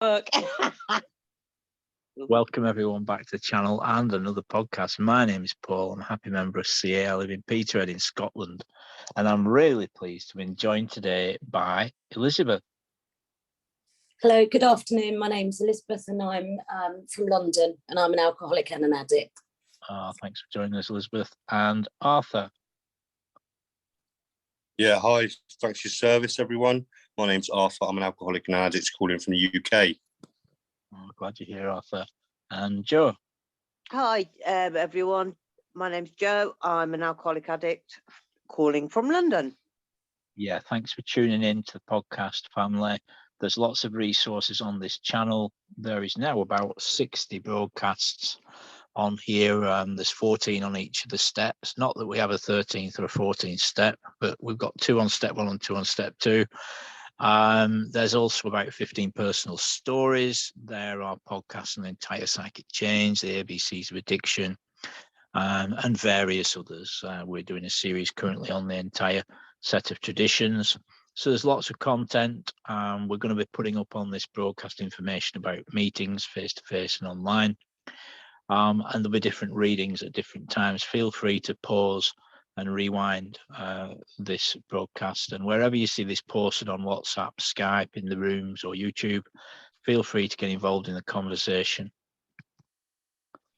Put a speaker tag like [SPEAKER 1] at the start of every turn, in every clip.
[SPEAKER 1] Stepwork.
[SPEAKER 2] Welcome everyone back to the channel and another podcast. My name is Paul. I'm a happy member of CA. I live in Peterhead in Scotland, and I'm really pleased to be joined today by Elizabeth.
[SPEAKER 3] Hello, good afternoon. My name's Elizabeth and I'm from London, and I'm an alcoholic and an addict.
[SPEAKER 2] Thanks for joining us, Elizabeth. And Arthur.
[SPEAKER 4] Yeah, hi. Thanks for your service, everyone. My name's Arthur. I'm an alcoholic and addict calling from the UK.
[SPEAKER 2] Oh, glad you're here, Arthur. And Joe.
[SPEAKER 1] Hi, everyone. My name's Joe. I'm an alcoholic addict calling from London.
[SPEAKER 2] Yeah, thanks for tuning in to the podcast, family. There's lots of resources on this channel. There is now about 60 broadcasts on here. There's 14 on each of the steps. Not that we have a 13th or a 14th step, but we've got 2 on step 1 and 2 on step 2. There's also about 15 personal stories. There are podcasts on the entire psychic change, the ABCs of addiction, and various others. We're doing a series currently on the entire set of traditions. So there's lots of content. We're going to be putting up on this broadcast information about meetings, face-to-face and online. And there'll be different readings at different times. Feel free to pause and rewind this broadcast. And wherever you see this posted on WhatsApp, Skype, in the rooms or YouTube, feel free to get involved in the conversation.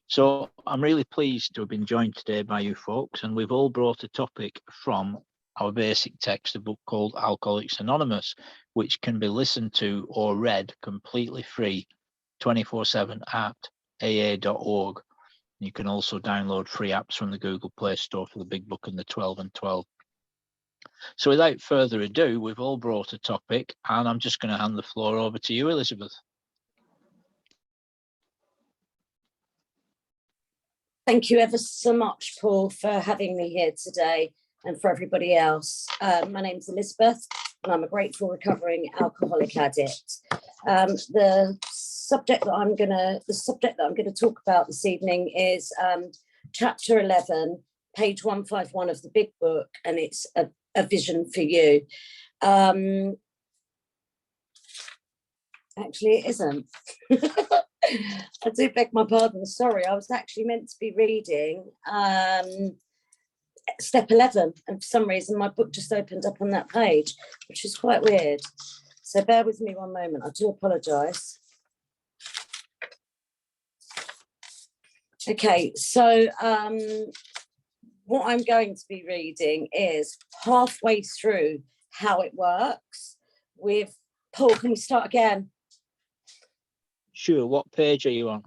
[SPEAKER 2] So I'm really pleased to have been joined today by you folks, and we've all brought a topic from our basic text, a book called Alcoholics Anonymous, which can be listened to or read completely free 24/7 at aa.org. You can also download free apps from the Google Play Store for the Big Book and the 12 and 12. So without further ado, we've all brought a topic, and I'm just going to hand the floor over to you, Elizabeth.
[SPEAKER 3] Thank you ever so much, Paul, for having me here today, and for everybody else. My name's Elizabeth, and I'm a grateful recovering alcoholic addict. The subject that I'm going to talk about this evening is chapter 11, page 151 of the Big Book, and it's a vision for you. Actually, it isn't. I do beg my pardon. Sorry, I was actually meant to be reading step 11, and for some reason my book just opened up on that page, which is quite weird. So bear with me one moment. I do apologise. Okay, so what I'm going to be reading is halfway through How It Works with Paul. Can we start again?
[SPEAKER 2] Sure. What page are you on?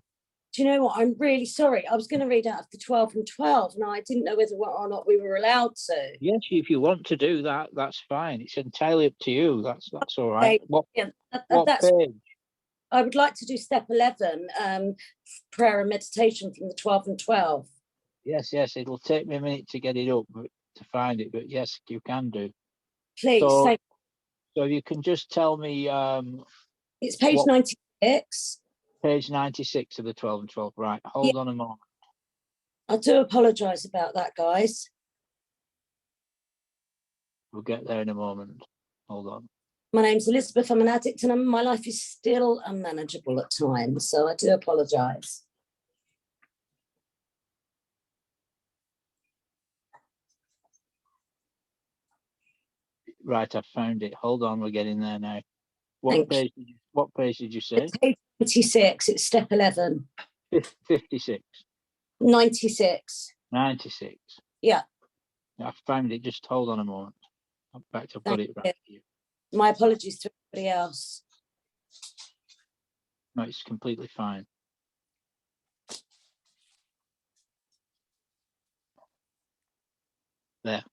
[SPEAKER 3] Do you know what? I'm really sorry. I was going to read out of the 12 and 12, and I didn't know whether or not we were allowed to.
[SPEAKER 2] Yes, if you want to do that, that's fine. It's entirely up to you. That's all right. What page?
[SPEAKER 3] I would like to do step 11, prayer and meditation from the 12 and 12.
[SPEAKER 2] Yes. It'll take me a minute to get it up, to find it, but yes, you can do.
[SPEAKER 3] Please. So
[SPEAKER 2] you can just tell me.
[SPEAKER 3] It's page 96.
[SPEAKER 2] Page 96 of the 12 and 12. Right. Hold on a moment.
[SPEAKER 3] I do apologise about that, guys.
[SPEAKER 2] We'll get there in a moment. Hold on.
[SPEAKER 3] My name's Elizabeth. I'm an addict, and my life is still unmanageable at times, so I do apologise.
[SPEAKER 2] Right, I found it. Hold on, we're getting there now. What page did you say?
[SPEAKER 3] It's page 96. It's step 11.
[SPEAKER 2] 56.
[SPEAKER 3] 96.
[SPEAKER 2] 96.
[SPEAKER 3] Yeah.
[SPEAKER 2] I found it. Just hold on a moment. In fact, I've got it right here.
[SPEAKER 3] My apologies to everybody else.
[SPEAKER 2] No, it's completely fine. There.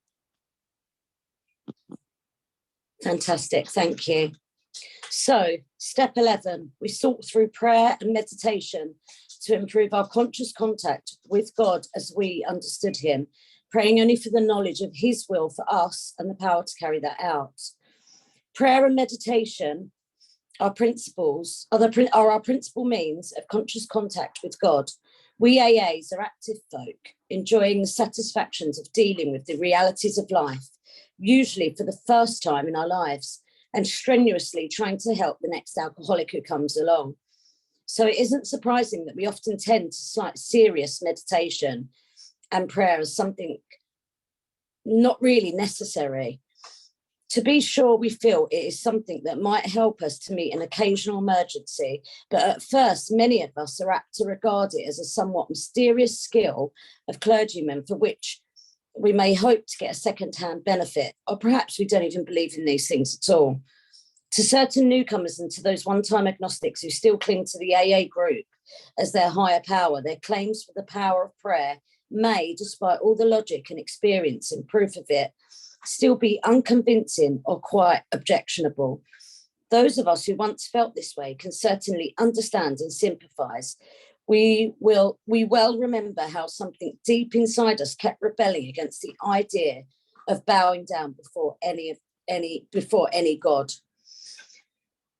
[SPEAKER 3] Fantastic. Thank you. So, step 11, we sought through prayer and meditation to improve our conscious contact with God as we understood him, praying only for the knowledge of his will for us and the power to carry that out. Prayer and meditation are our principal means of conscious contact with God. We AAs are active folk, enjoying the satisfactions of dealing with the realities of life, usually for the first time in our lives, and strenuously trying to help the next alcoholic who comes along. So it isn't surprising that we often tend to cite serious meditation and prayer as something not really necessary. To be sure, we feel it is something that might help us to meet an occasional emergency, but at first, many of us are apt to regard it as a somewhat mysterious skill of clergymen for which we may hope to get a second-hand benefit, or perhaps we don't even believe in these things at all. To certain newcomers and to those one-time agnostics who still cling to the AA group as their higher power, their claims for the power of prayer may, despite all the logic and experience and proof of it, still be unconvincing or quite objectionable. Those of us who once felt this way can certainly understand and sympathise. We well remember how something deep inside us kept rebelling against the idea of bowing down before any God.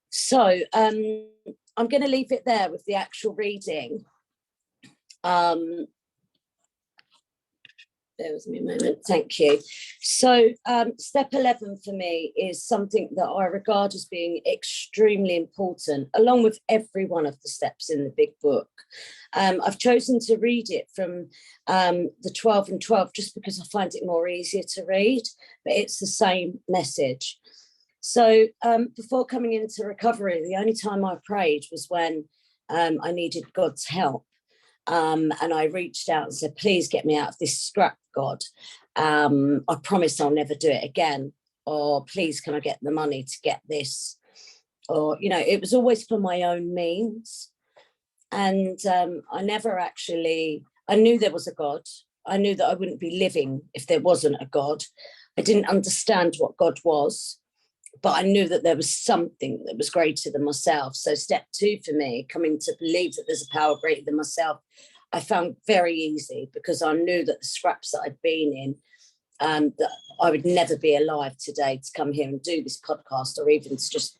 [SPEAKER 3] So I'm going to leave it there with the actual reading. There was me a moment. Thank you. So step 11 for me is something that I regard as being extremely important, along with every one of the steps in the big book. I've chosen to read it from the 12 and 12 just because I find it more easier to read, but it's the same message. So before coming into recovery, the only time I prayed was when I needed God's help. And I reached out and said, please get me out of this scrap, God. I promise I'll never do it again. Or please, can I get the money to get this? Or, you know, it was always for my own means. And I never actually, I knew there was a God. I knew that I wouldn't be living if there wasn't a God. I didn't understand what God was, but I knew that there was something that was greater than myself. So step 2 for me, coming to believe that there's a power greater than myself, I found very easy because I knew that the scraps that I'd been in, that I would never be alive today to come here and do this podcast or even to just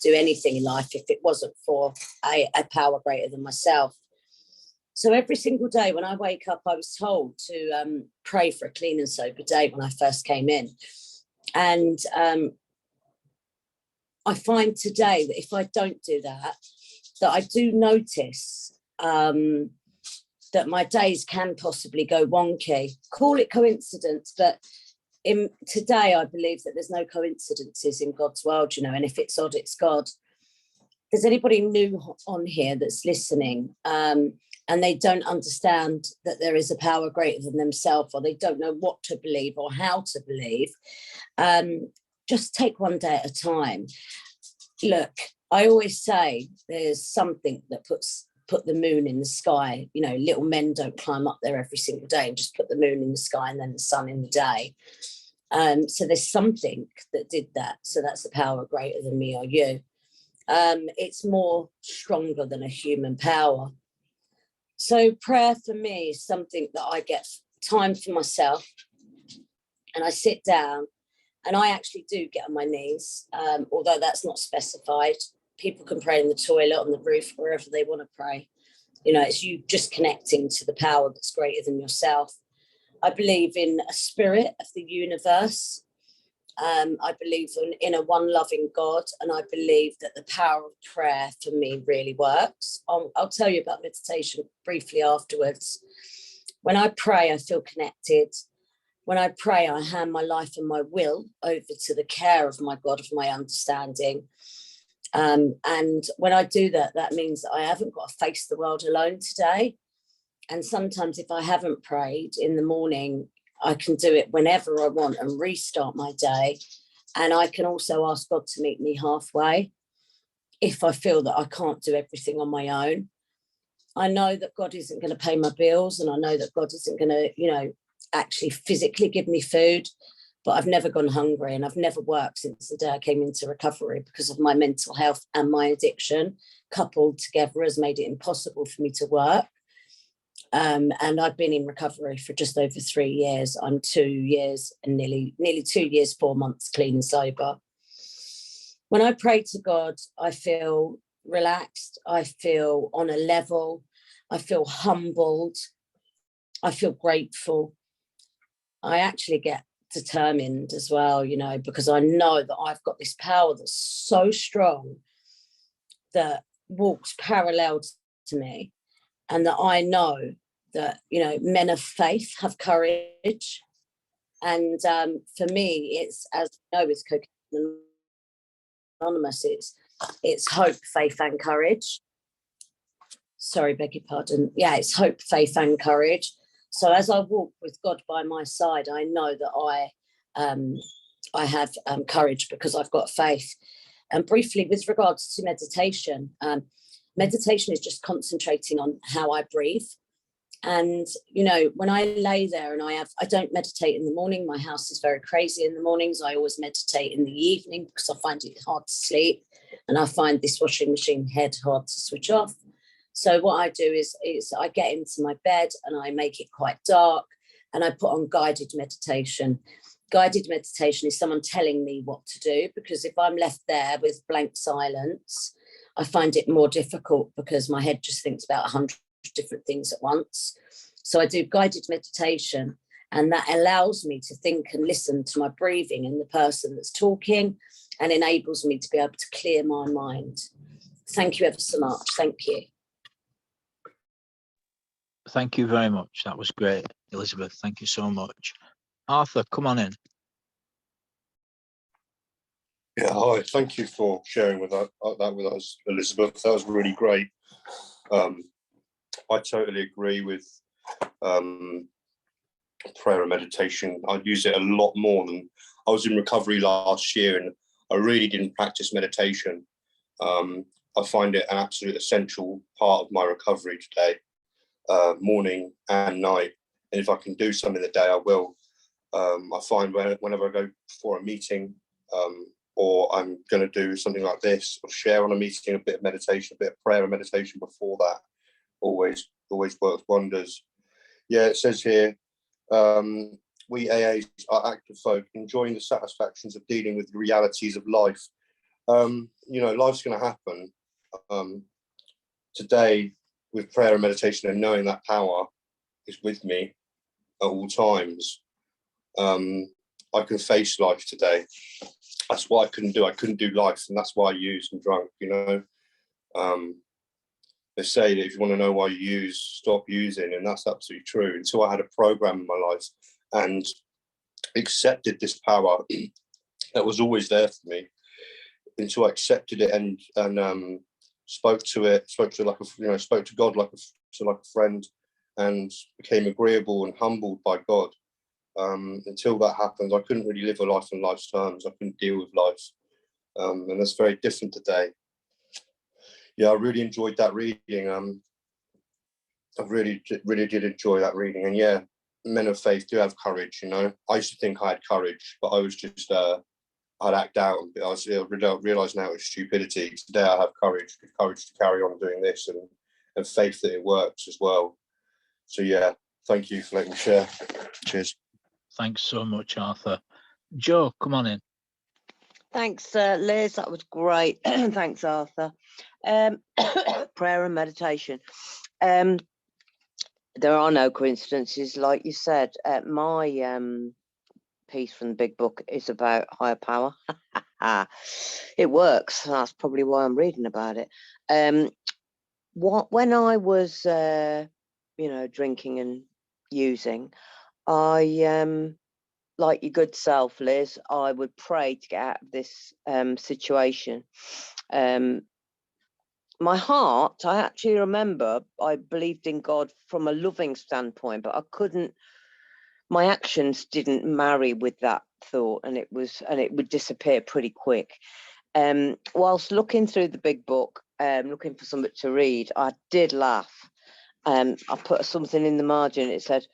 [SPEAKER 3] do anything in life if it wasn't for a power greater than myself. So every single day when I wake up, I was told to pray for a clean and sober day when I first came in. And I find today that if I don't do that, that I do notice that my days can possibly go wonky. Call it coincidence, but today I believe that there's no coincidences in God's world, you know, and if it's odd, it's God. There's anybody new on here that's listening and they don't understand that there is a power greater than themselves, or they don't know what to believe or how to believe, just take one day at a time. Look, I always say there's something that put the moon in the sky. You know, little men don't climb up there every single day and just put the moon in the sky and then the sun in the day. So there's something that did that. So that's the power greater than me or you. It's more stronger than a human power. So prayer for me is something that I get time for myself, and I sit down and I actually do get on my knees, although that's not specified. People can pray in the toilet, on the roof, wherever they want to pray. You know, it's you just connecting to the power that's greater than yourself. I believe in a spirit of the universe. I believe in a one loving God, and I believe that the power of prayer for me really works. I'll tell you about meditation briefly afterwards. When I pray, I feel connected. When I pray, I hand my life and my will over to the care of my God, of my understanding. And when I do that, that means that I haven't got to face the world alone today. And sometimes if I haven't prayed in the morning, I can do it whenever I want and restart my day. And I can also ask God to meet me halfway if I feel that I can't do everything on my own. I know that God isn't going to pay my bills, and I know that God isn't going to, you know, actually physically give me food, but I've never gone hungry, and I've never worked since the day I came into recovery because of my mental health and my addiction coupled together has made it impossible for me to work. And I've been in recovery for just over 3 years. I'm 2 years and nearly 2 years, 4 months clean and sober. When I pray to God, I feel relaxed. I feel on a level. I feel humbled. I feel grateful. I actually get determined as well, you know, because I know that I've got this power that's so strong that walks parallel to me, and that I know that, you know, men of faith have courage. And for me, it's, as you know, with Cocaine Anonymous, it's hope, faith, and courage. Sorry, beg your pardon. Yeah, it's hope, faith, and courage. So as I walk with God by my side, I know that I have courage because I've got faith. And briefly, with regards to meditation, meditation is just concentrating on how I breathe. And, you know, when I lay there and I don't meditate in the morning, my house is very crazy in the mornings. I always meditate in the evening because I find it hard to sleep. And I find this washing machine head hard to switch off. So what I do is I get into my bed and I make it quite dark and I put on guided meditation. Guided meditation is someone telling me what to do, because if I'm left there with blank silence, I find it more difficult because my head just thinks about 100 different things at once. So I do guided meditation, and that allows me to think and listen to my breathing and the person that's talking, and enables me to be able to clear my mind. Thank you ever so much. Thank you.
[SPEAKER 2] Thank you very much. That was great, Elizabeth. Thank you so much. Arthur, come on in.
[SPEAKER 4] Yeah, hi. Thank you for sharing that with us, Elizabeth. That was really great. I totally agree with prayer and meditation. I use it a lot more than I was in recovery last year, and I really didn't practice meditation. I find it an absolute essential part of my recovery today, morning and night. And if I can do some in the day, I will. I find whenever I go for a meeting, or I'm going to do something like this, or share on a meeting, a bit of meditation, a bit of prayer and meditation before that, always works wonders. Yeah, it says here, we AAs are active folk enjoying the satisfactions of dealing with the realities of life. You know, life's going to happen. Today, with prayer and meditation and knowing that power is with me at all times, I can face life today. That's what I couldn't do. I couldn't do life, and that's why I used and drunk, you know. They say that if you want to know why you use, stop using, and that's absolutely true. Until I had a program in my life and accepted this power that was always there for me, until I accepted it and spoke to like spoke to God like a friend, and became agreeable and humbled by God. Until that happened, I couldn't really live a life on life's terms. I couldn't deal with life, and that's very different today. Yeah, I really enjoyed that reading. I really did enjoy that reading. And yeah, men of faith do have courage, you know. I used to think I had courage, but I was just, I'd act out. I realised now it's stupidity. Today I have courage to carry on doing this, and faith that it works as well. So yeah, thank you for letting me share. Cheers.
[SPEAKER 2] Thanks so much, Arthur. Joe, come on in.
[SPEAKER 1] Thanks, Liz. That was great. Thanks, Arthur. Prayer and meditation. There are no coincidences, like you said. My piece from the big book is about higher power. It works. That's probably why I'm reading about it. When I was, drinking and using, I like your good self, Liz, I would pray to get out of this situation. My heart, I actually remember I believed in God from a loving standpoint, but I couldn't, my actions didn't marry with that thought, and it would disappear pretty quick. Whilst looking through the big book, looking for something to read, I did laugh. I put something in the margin. It said,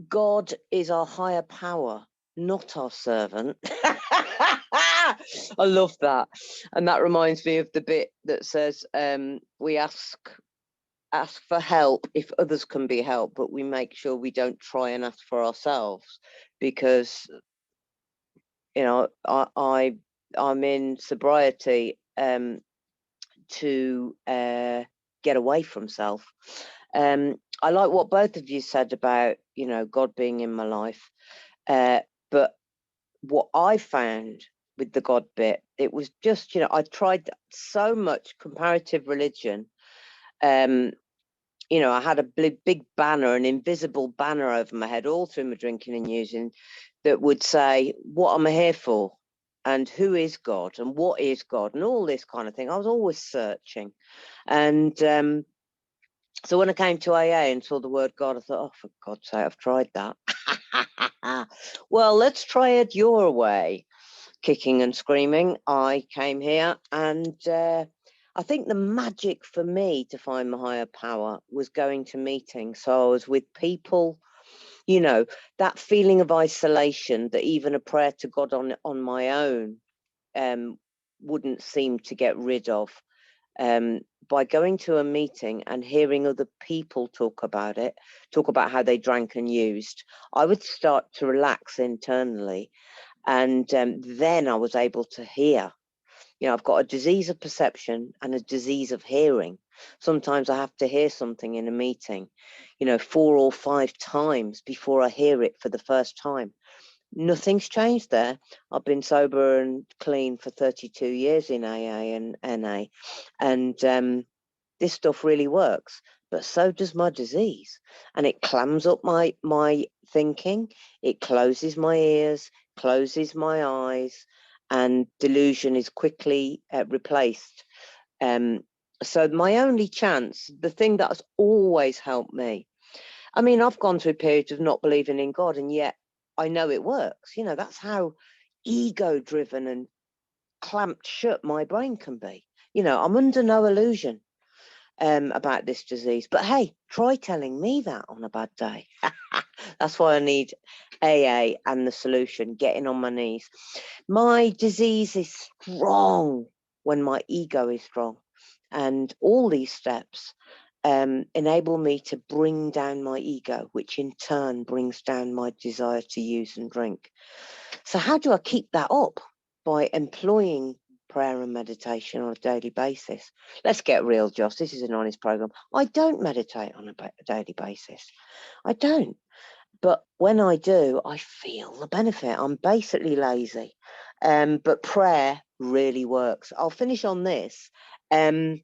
[SPEAKER 1] God is our higher power, not our servant. I love that. And that reminds me of the bit that says, we ask for help if others can be helped, but we make sure we don't try and ask for ourselves, because, you know, I'm in sobriety to get away from self. I like what both of you said about, you know, God being in my life. But what I found with the God bit, it was just, I tried so much comparative religion. I had a big banner, an invisible banner over my head all through my drinking and using, that would say, what am I here for? And who is God? And what is God? And all this kind of thing. I was always searching. And so when I came to AA and saw the word God, I thought, oh, for God's sake, I've tried that. Well, let's try it your way. Kicking and screaming, I came here, and I think the magic for me to find my higher power was going to meetings. So I was with people, that feeling of isolation that even a prayer to God on my own wouldn't seem to get rid of. By going to a meeting and hearing other people talk about how they drank and used, I would start to relax internally. And then I was able to hear. I've got a disease of perception and a disease of hearing. Sometimes I have to hear something in a meeting, 4 or 5 times before I hear it for the first time. Nothing's changed there. I've been sober and clean for 32 years in AA and NA. And this stuff really works. But so does my disease. And it clams up my thinking. It closes my ears, closes my eyes, and delusion is quickly replaced. So my only chance, the thing that has always helped me, I mean, I've gone through periods of not believing in God, and yet I know it works. That's how ego-driven and clamped shut my brain can be. I'm under no illusion about this disease. But hey, try telling me that on a bad day. That's why I need AA and the solution, getting on my knees. My disease is strong when my ego is strong. And all these steps enable me to bring down my ego, which in turn brings down my desire to use and drink. So how do I keep that up? By employing prayer and meditation on a daily basis. Let's get real, Joss. This is an honest program. I don't meditate on a daily basis. I don't. But when I do, I feel the benefit. I'm basically lazy. But prayer really works. I'll finish on this. I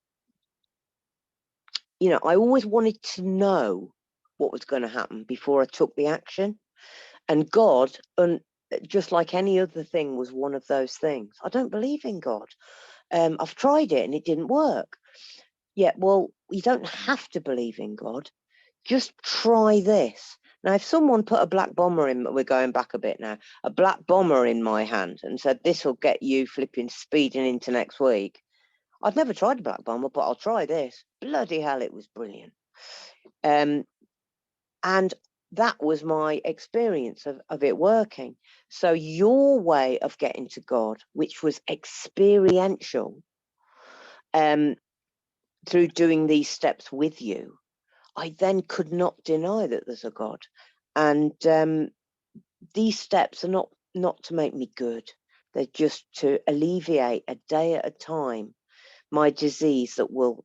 [SPEAKER 1] always wanted to know what was going to happen before I took the action. And God, just like any other thing, was one of those things. I don't believe in God. I've tried it and it didn't work. Yeah, well, you don't have to believe in God. Just try this. Now, if someone put a black bomber in, we're going back a bit now, a black bomber in my hand and said, this will get you flipping speeding into next week, I'd never tried a black bomber, but I'll try this. Bloody hell, it was brilliant. And that was my experience of it working. So your way of getting to God, which was experiential, through doing these steps with you, I then could not deny that there's a God. And these steps are not to make me good. They're just to alleviate a day at a time my disease that will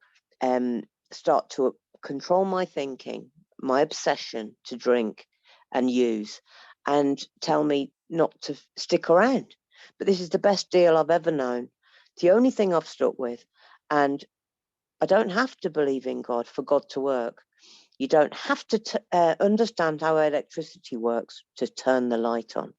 [SPEAKER 1] start to control my thinking, my obsession to drink and use, and tell me not to stick around. But this is the best deal I've ever known. It's the only thing I've stuck with. And I don't have to believe in God for God to work. You don't have to understand how electricity works to turn the light on.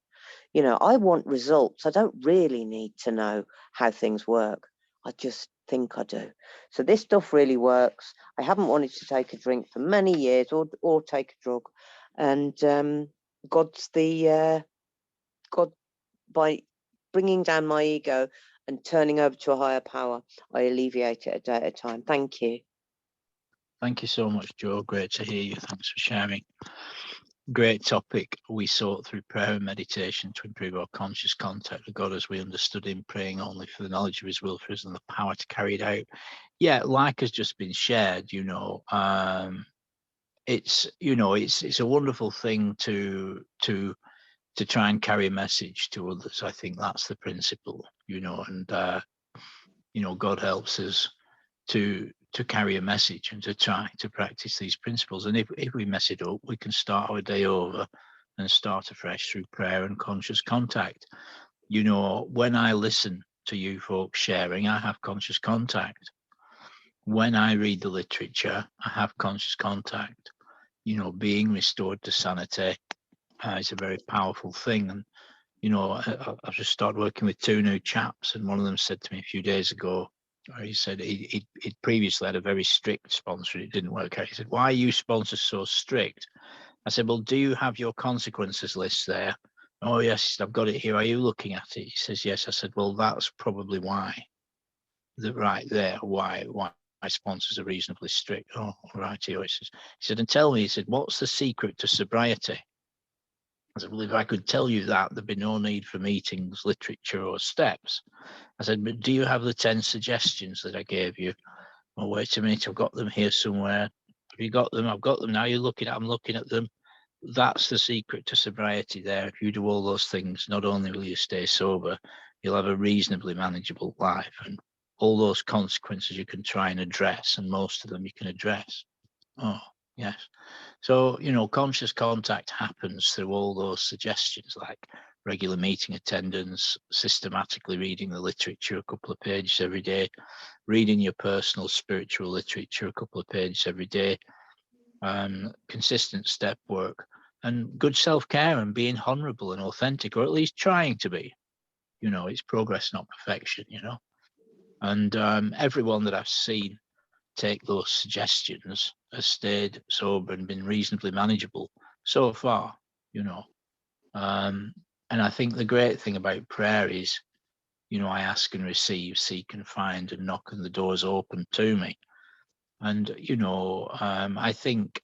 [SPEAKER 1] I want results. I don't really need to know how things work. I just think I do. So this stuff really works. I haven't wanted to take a drink for many years or take a drug. And God, by bringing down my ego and turning over to a higher power, I alleviate it a day at a time. Thank you.
[SPEAKER 2] Thank you so much, Joe. Great to hear you. Thanks for sharing. Great topic. We sought through prayer and meditation to improve our conscious contact with God as we understood him, praying only for the knowledge of his will for us and the power to carry it out. Yeah, like has just been shared, it's a wonderful thing to try and carry a message to others. I think that's the principle, and God helps us to carry a message and to try to practice these principles. And if we mess it up, we can start our day over and start afresh through prayer and conscious contact. You know, when I listen to you folks sharing, I have conscious contact. When I read the literature, I have conscious contact. You know, being restored to sanity is a very powerful thing. And, you know, I've just started working with 2 new chaps, and one of them said to me a few days ago, or he said he'd previously had a very strict sponsor and it didn't work out. He said, "Why are you sponsors so strict?" I said, "Well, do you have your consequences list there?" "Oh, yes," he said, "I've got it here. Are you looking at it?" He says, "Yes." I said, "Well, that's probably why. Right there, why sponsors are reasonably strict." "Oh, right." He said, "And tell me," he said, "what's the secret to sobriety?" I said, "Well, if I could tell you that, there'd be no need for meetings, literature, or steps." I said, "But do you have the 10 suggestions that I gave you?" "Oh, wait a minute, I've got them here somewhere." "Have you got them?" "I've got them now. You're looking at, I'm looking at them." That's the secret to sobriety there. If you do all those things, not only will you stay sober, you'll have a reasonably manageable life. And all those consequences you can try and address, and most of them you can address. Oh, yes. So, you know, conscious contact happens through all those suggestions, like regular meeting attendance, systematically reading the literature a couple of pages every day, reading your personal spiritual literature a couple of pages every day, consistent step work, and good self-care, and being honorable and authentic, or at least trying to be. You know, it's progress, not perfection, you know. And everyone that I've seen take those suggestions has stayed sober and been reasonably manageable so far, you know. And I think the great thing about prayer is, you know, I ask and receive, seek and find, and knock and the door's open to me. And, you know, I think,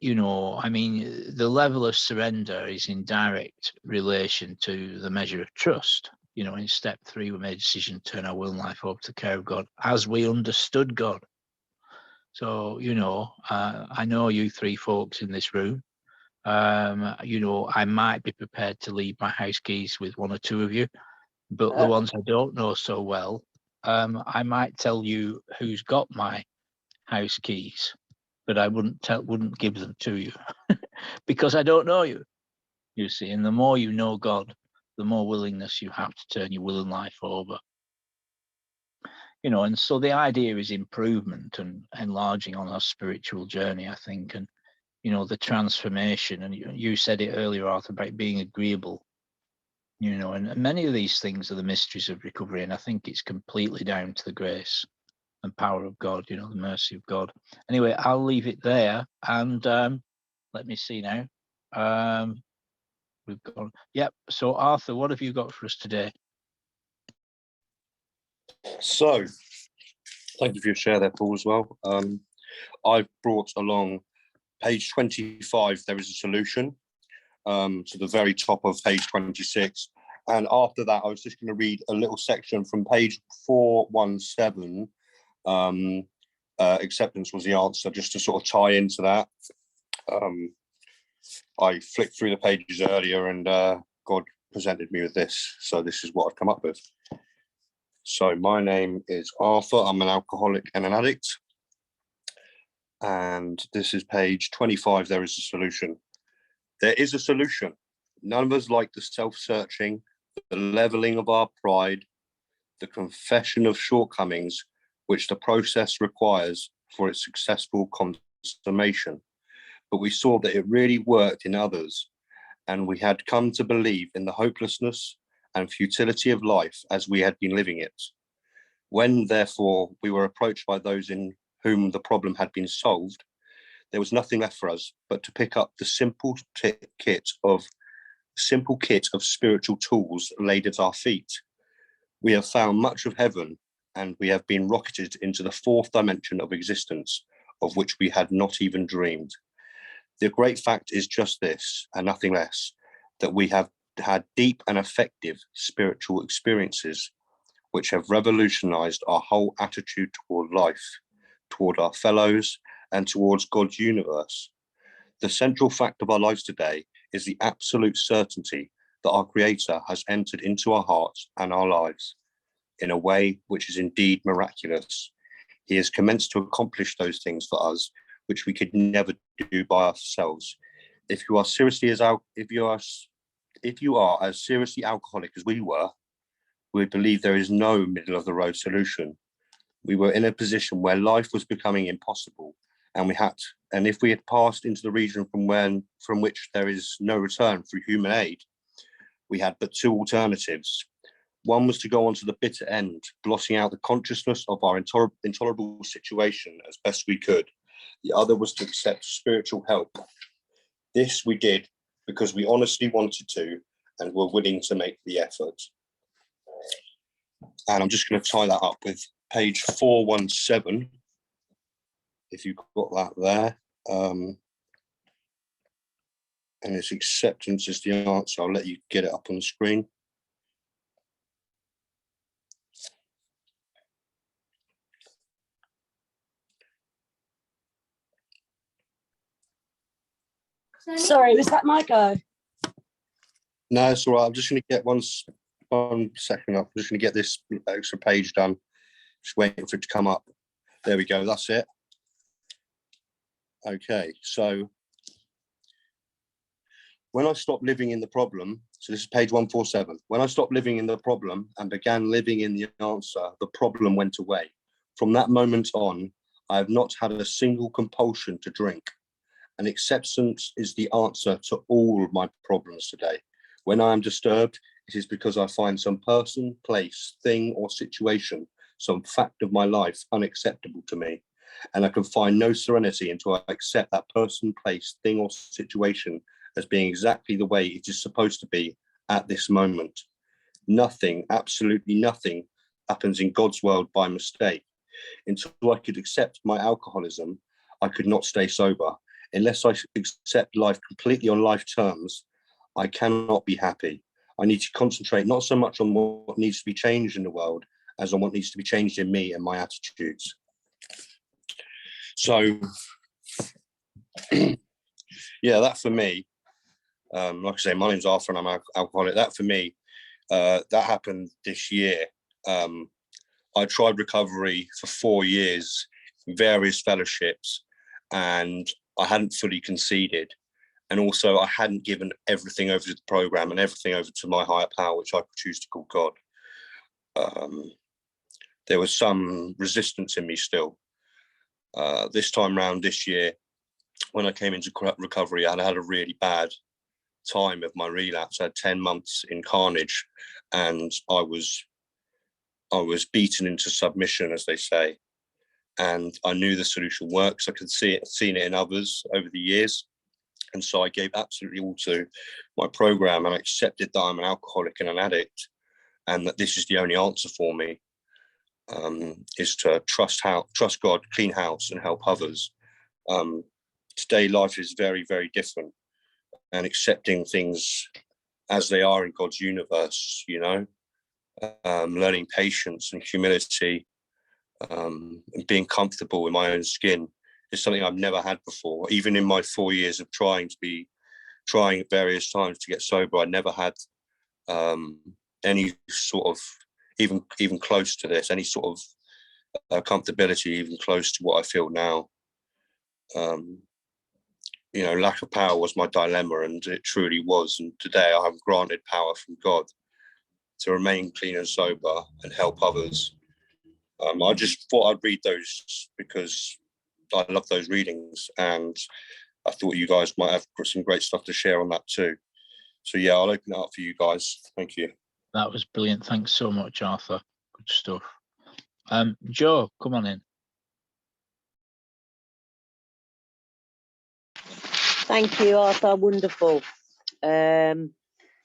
[SPEAKER 2] you know, I mean, the level of surrender is in direct relation to the measure of trust. You know, in step 3, we made a decision to turn our will and life over to the care of God as we understood God. So, you know, I know you 3 folks in this room. You know, I might be prepared to leave my house keys with 1 or 2 of you, but the ones I don't know so well, I might tell you who's got my house keys, but I wouldn't give them to you because I don't know you, you see. And the more you know God, the more willingness you have to turn your will and life over. You know, and so the idea is improvement and enlarging on our spiritual journey, I think, and, you know, the transformation. And you said it earlier, Arthur, about being agreeable, you know, and many of these things are the mysteries of recovery. And I think it's completely down to the grace and power of God, you know, the mercy of God. Anyway, I'll leave it there. And let me see now. We've gone. Yep. So, Arthur, what have you got for us today?
[SPEAKER 4] So, thank you for your share there, Paul, as well. I've brought along page 25. There is a solution to the very top of page 26. And after that, I was just going to read a little section from page 417. Acceptance was the answer, just to sort of tie into that. I flicked through the pages earlier and God presented me with this. So this is what I've come up with. So my name is Arthur. I'm an alcoholic and an addict. And this is page 25. There is a solution. There is a solution. None of us like the self-searching, the leveling of our pride, the confession of shortcomings, which the process requires for its successful consummation. But we saw that it really worked in others, and we had come to believe in the hopelessness and futility of life as we had been living it. When, therefore, we were approached by those in whom the problem had been solved, there was nothing left for us but to pick up the simple kit of spiritual tools laid at our feet. We have found much of heaven, and we have been rocketed into the 4th dimension of existence, of which we had not even dreamed. The great fact is just this, and nothing less, that we have had deep and effective spiritual experiences which have revolutionized our whole attitude toward life, toward our fellows, and towards God's universe. The central fact of our lives today is the absolute certainty that our Creator has entered into our hearts and our lives in a way which is indeed miraculous. He has commenced to accomplish those things for us which we could never do by ourselves. If you are as seriously alcoholic as we were, we believe there is no middle of the road solution. We were in a position where life was becoming impossible, and if we had passed into the region from which there is no return through human aid, we had but two alternatives. One was to go on to the bitter end, blotting out the consciousness of our intolerable situation as best we could. The other was to accept spiritual help. This we did because we honestly wanted to and were willing to make the effort. And I'm just going to tie that up with page 417, if you've got that there. And it's acceptance is the answer. I'll let you get it up on the screen.
[SPEAKER 3] Sorry, was that my go?
[SPEAKER 4] No, it's all right. I'm just going to get one second up. I'm just going to get this extra page done. Just waiting for it to come up. There we go. That's it. Okay. So when I stopped living in the problem, so this is page 147. When I stopped living in the problem and began living in the answer, the problem went away. From that moment on, I have not had a single compulsion to drink. And acceptance is the answer to all of my problems today. When I am disturbed, it is because I find some person, place, thing, or situation, some fact of my life unacceptable to me. And I can find no serenity until I accept that person, place, thing, or situation as being exactly the way it is supposed to be at this moment. Nothing, absolutely nothing, happens in God's world by mistake. Until I could accept my alcoholism, I could not stay sober. Unless I accept life completely on life terms, I cannot be happy. I need to concentrate not so much on what needs to be changed in the world as on what needs to be changed in me and my attitudes. So, yeah, that for me, like I say, my name's Arthur and I'm alcoholic. That for me, that happened this year. I tried recovery for 4 years, various fellowships, and I hadn't fully conceded. And also I hadn't given everything over to the program and everything over to my higher power, which I could choose to call God. There was some resistance in me still. This time round this year, when I came into recovery, I had a really bad time of my relapse. I had 10 months in carnage, and I was beaten into submission, as they say. And I knew the solution works. I could seen it in others over the years. And so I gave absolutely all to my program, and I accepted that I'm an alcoholic and an addict, and that this is the only answer for me, is to trust God, clean house, and help others. Today, life is very, very different, and accepting things as they are in God's universe, learning patience and humility, and being comfortable in my own skin is something I've never had before. Even in my 4 years of trying at various times to get sober, I never had any sort of, even close to this, any sort of comfortability, even close to what I feel now. Lack of power was my dilemma, and it truly was. And today I have granted power from God to remain clean and sober and help others. I just thought I'd read those because I love those readings, and I thought you guys might have some great stuff to share on that too. So yeah, I'll open it up for you guys. Thank you.
[SPEAKER 2] That was brilliant. Thanks so much, Arthur. Good stuff. Joe, come on in.
[SPEAKER 1] Thank you, Arthur. Wonderful. Yeah,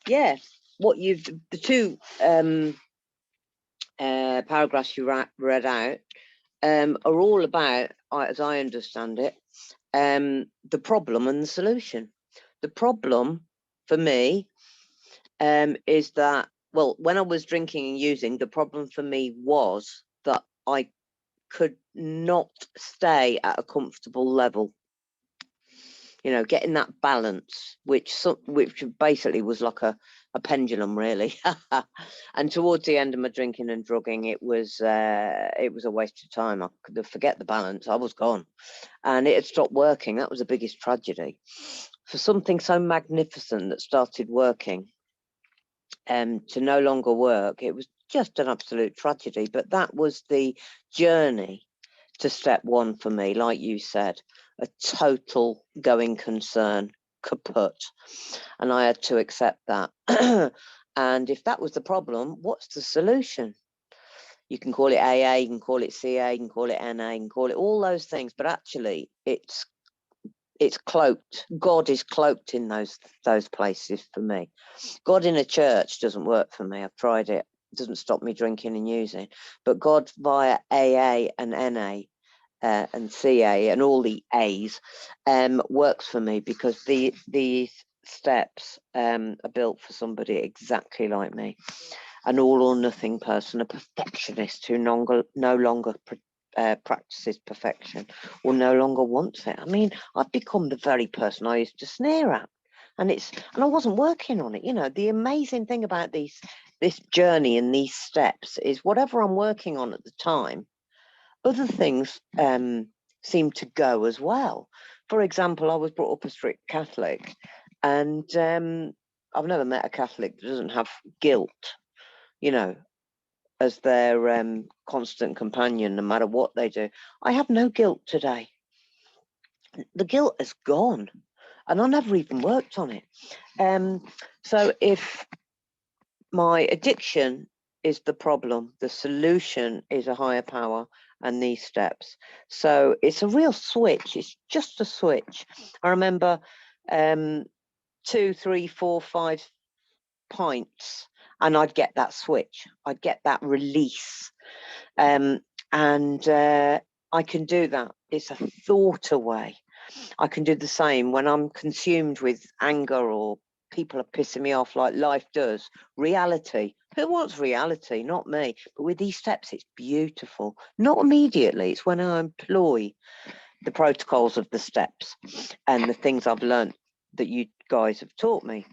[SPEAKER 1] the two paragraphs you read out are all about, as I understand it, the problem and the solution. The problem for me is that, well, when I was drinking and using, the problem for me was that I could not stay at a comfortable level. Getting that balance, which basically was like a pendulum, really. And towards the end of my drinking and drugging, it was a waste of time. I could forget the balance. I was gone, and it had stopped working. That was the biggest tragedy. for something so magnificent that started working to no longer work, it was just an absolute tragedy. But that was the journey to step one for me. Like you said, a total going concern, kaput, and I had to accept that. And if that was the problem, what's the solution? You can call it AA, you can call it CA, you can call it NA, you can call it all those things, but actually it's cloaked. God is cloaked in those places for me. God in a church doesn't work for me. I've tried it. It doesn't stop me drinking and using. But God via AA and NA and CA and all the A's works for me, because these steps are built for somebody exactly like me. An all or nothing person, a perfectionist who no longer practices perfection or no longer wants it. I mean, I've become the very person I used to sneer at, and I wasn't working on it. You know, the amazing thing about this journey and these steps is whatever I'm working on at the time, other things seem to go as well. For example, I was brought up a strict Catholic, and I've never met a Catholic that doesn't have guilt, you know, as their constant companion, no matter what they do. I have no guilt today. The guilt is gone, and I never even worked on it. So if my addiction is the problem, the solution is a higher power and these steps. So it's a real switch. It's just a switch. I remember 2, 3, 4, 5 pints, and I'd get that switch. I'd get that release. And I can do that. It's a thought away. I can do the same when I'm consumed with anger or people are pissing me off like life does. Reality. Who wants reality? Not me. But with these steps, it's beautiful. Not immediately. It's when I employ the protocols of the steps and the things I've learned that you guys have taught me.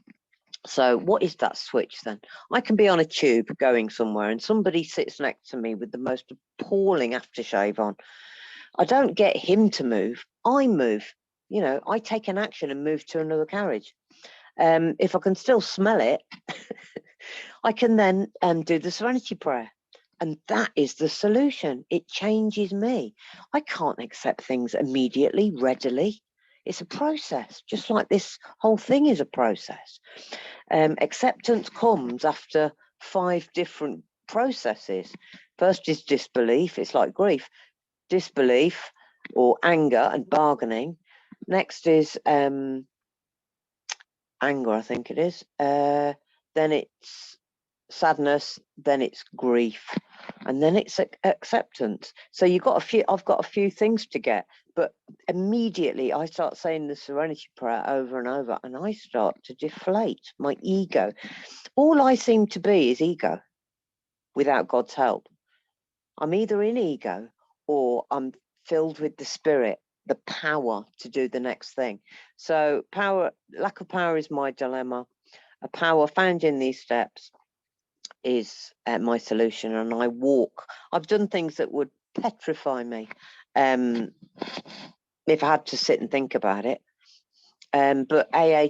[SPEAKER 1] So what is that switch then? I can be on a tube going somewhere and somebody sits next to me with the most appalling aftershave on. I don't get him to move. I move. You know, I take an action and move to another carriage. If I can still smell it, I can then do the serenity prayer. And that is the solution. It changes me. I can't accept things immediately, readily. It's a process, just like this whole thing is a process. Acceptance comes after 5 different processes. First is disbelief. It's like grief. Disbelief or anger and bargaining. Next is anger, I think it is. Then it's sadness, then it's grief, and then it's acceptance. So I've got a few things to get, but immediately I start saying the serenity prayer over and over, and I start to deflate my ego. All I seem to be is ego without God's help. I'm either in ego or I'm filled with the spirit, the power to do the next thing. So lack of power is my dilemma. A power found in these steps is my solution, and I walk. I've done things that would petrify me if I had to sit and think about it. But AA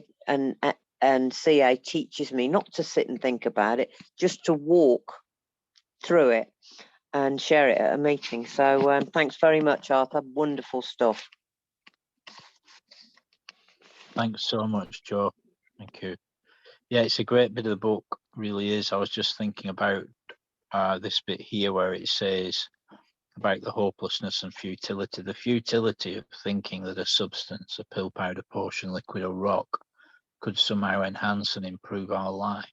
[SPEAKER 1] and CA teaches me not to sit and think about it, just to walk through it and share it at a meeting. So thanks very much, Arthur. Wonderful stuff.
[SPEAKER 2] Thanks so much, Joe. Thank you. Yeah, it's a great bit of the book, really is. I was just thinking about this bit here where it says about the hopelessness and futility. The futility of thinking that a substance, a pill, powder, potion, liquid or rock could somehow enhance and improve our life.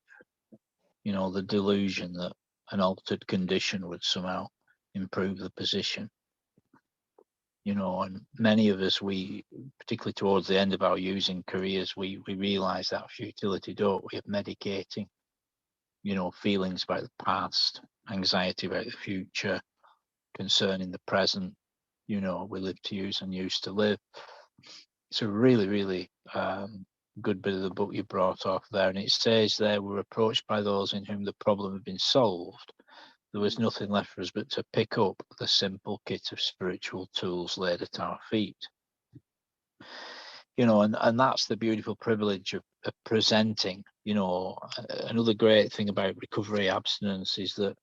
[SPEAKER 2] You know, the delusion that an altered condition would somehow improve the position. You know, and many of us, we, particularly towards the end of our using careers, we realise that futility, don't we, of medicating, you know, feelings about the past, anxiety about the future, concern in the present. You know, we live to use and use to live. It's a really, really good bit of the book you brought off there. And it says there, we're approached by those in whom the problem had been solved. There was nothing left for us but to pick up the simple kit of spiritual tools laid at our feet. you know, and that's the beautiful privilege of presenting. You know, another great thing about recovery abstinence is that,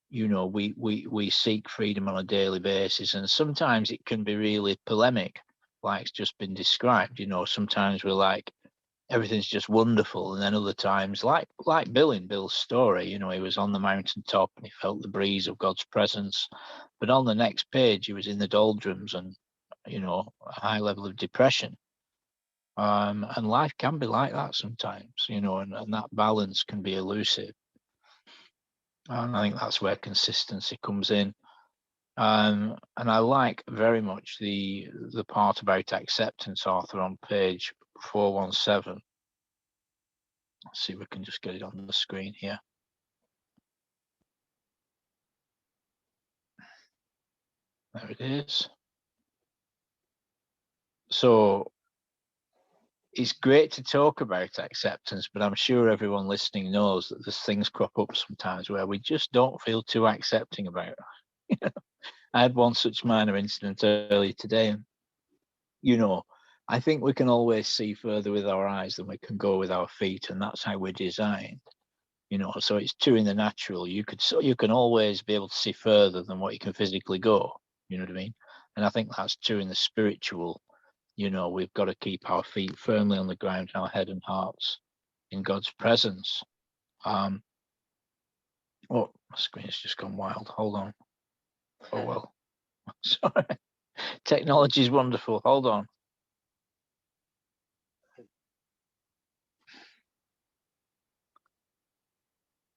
[SPEAKER 2] you know, we seek freedom on a daily basis, and sometimes it can be really polemic, like it's just been described. You know, sometimes we're like, everything's just wonderful, and then other times, like Bill in Bill's story, you know, he was on the mountaintop and he felt the breeze of God's presence, but on the next page he was in the doldrums and, you know, a high level of depression. And life can be like that sometimes, you know, and that balance can be elusive. And I think that's where consistency comes in. And I like very much the part about acceptance, Arthur, on page 417. Let's see if we can just get it on the screen here. There it is. So it's great to talk about acceptance, but I'm sure everyone listening knows that there's things crop up sometimes where we just don't feel too accepting about it. I had one such minor incident earlier today, and, you know, I think we can always see further with our eyes than we can go with our feet, and that's how we're designed. You know, so it's true in the natural. You can always be able to see further than what you can physically go. You know what I mean? And I think that's true in the spiritual. You know, we've got to keep our feet firmly on the ground, our head and hearts in God's presence. Oh, my screen's just gone wild. Hold on. Oh well. Sorry. Technology is wonderful. Hold on.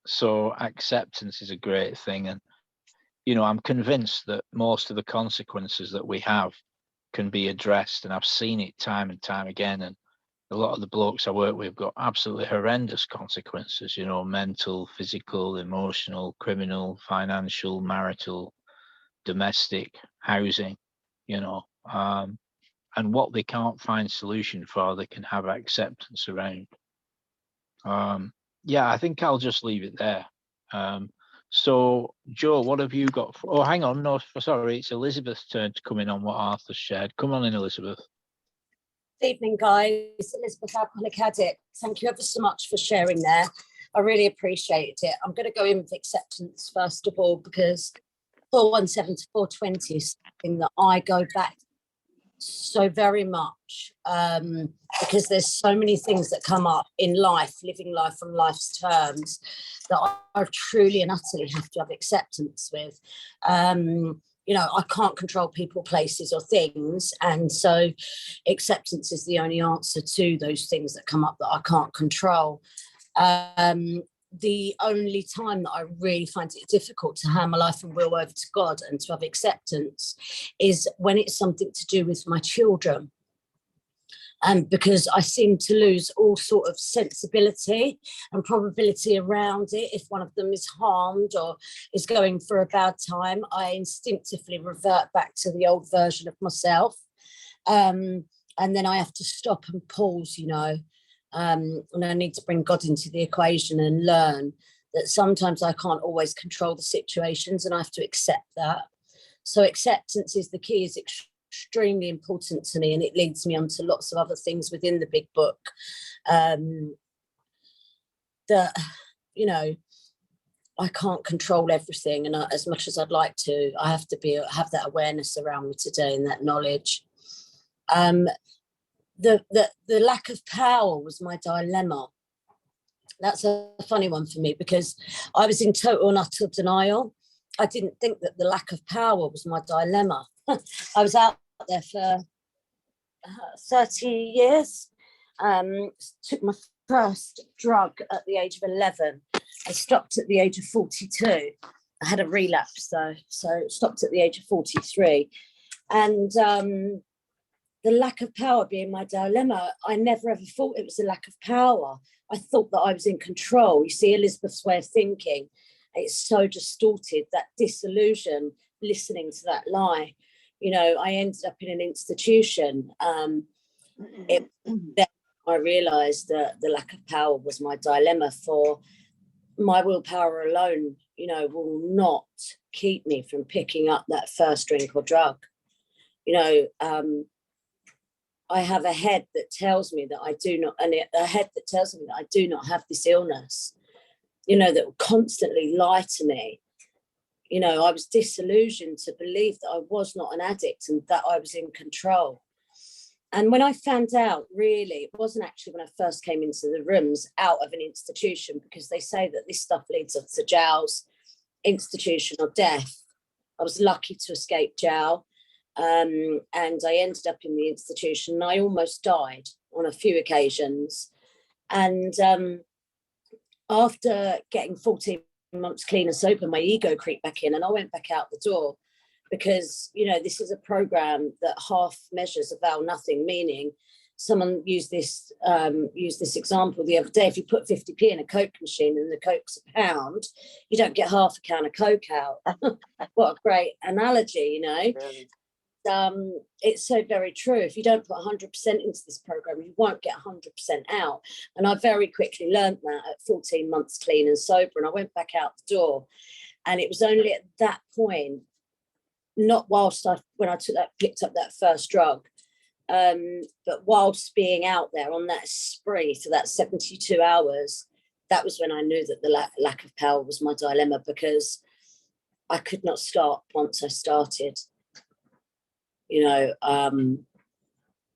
[SPEAKER 2] So acceptance is a great thing, and, you know, I'm convinced that most of the consequences that we have can be addressed, and I've seen it time and time again. And a lot of the blokes I work with have got absolutely horrendous consequences, you know, mental, physical, emotional, criminal, financial, marital, domestic, housing, you know, and what they can't find solution for, they can have acceptance around. Yeah, I think I'll just leave it there. So, Joe, what have you got? Oh, hang on. No, sorry. It's Elizabeth's turn to come in on what Arthur shared. Come on in, Elizabeth.
[SPEAKER 3] Good evening, guys. Elizabeth, alcoholic addict. Thank you ever so much for sharing there. I really appreciate it. I'm going to go in with acceptance first of all, because 417 to 420 is something that I go back so very much, because there's so many things that come up in life, living life on life's terms, that I truly and utterly have to have acceptance with. You know, I can't control people, places or things, and so acceptance is the only answer to those things that come up that I can't control. The only time that I really find it difficult to hand my life and will over to God and to have acceptance is when it's something to do with my children. Because I seem to lose all sort of sensibility and probability around it. If one of them is harmed or is going for a bad time, I instinctively revert back to the old version of myself. And then I have to stop and pause, you know. And I need to bring God into the equation and learn that sometimes I can't always control the situations, and I have to accept that. So acceptance is the key, is extremely important to me, and it leads me on to lots of other things within the big book, that, you know, I can't control everything, and as much as I'd like to, I have to have that awareness around me today and that knowledge. The lack of power was my dilemma. That's a funny one for me, because I was in total and utter denial. I didn't think that the lack of power was my dilemma. I was out there for 30 years. Took my first drug at the age of 11. I stopped at the age of 42. I had a relapse though, so stopped at the age of 43. And the lack of power being my dilemma, I never ever thought it was a lack of power. I thought that I was in control. You see, Elizabeth's way of thinking, it's so distorted, that disillusion, listening to that lie. You know, I ended up in an institution. Then I realised that the lack of power was my dilemma. For my willpower alone, you know, will not keep me from picking up that first drink or drug. You know, I have a head that tells me that I do not, and a head that tells me that I do not have this illness, you know, that will constantly lie to me. You know, I was disillusioned to believe that I was not an addict and that I was in control. And when I found out, really, it wasn't actually when I first came into the rooms out of an institution, because they say that this stuff leads us to jails, institution, or death. I was lucky to escape jail. And I ended up in the institution, and I almost died on a few occasions. And after getting 14 months clean and sober, my ego creeped back in, and I went back out the door, because, you know, this is a program that half measures avail nothing, meaning someone used this example the other day. If you put 50p in a Coke machine and the Coke's £1, you don't get half a can of Coke out. What a great analogy, you know. It's so very true. If you don't put 100% into this program, you won't get 100% out. And I very quickly learned that at 14 months clean and sober, and I went back out the door. And it was only at that point, not whilst when I picked up that first drug, but whilst being out there on that spree for that 72 hours, that was when I knew that the lack of power was my dilemma, because I could not stop once I started. You know,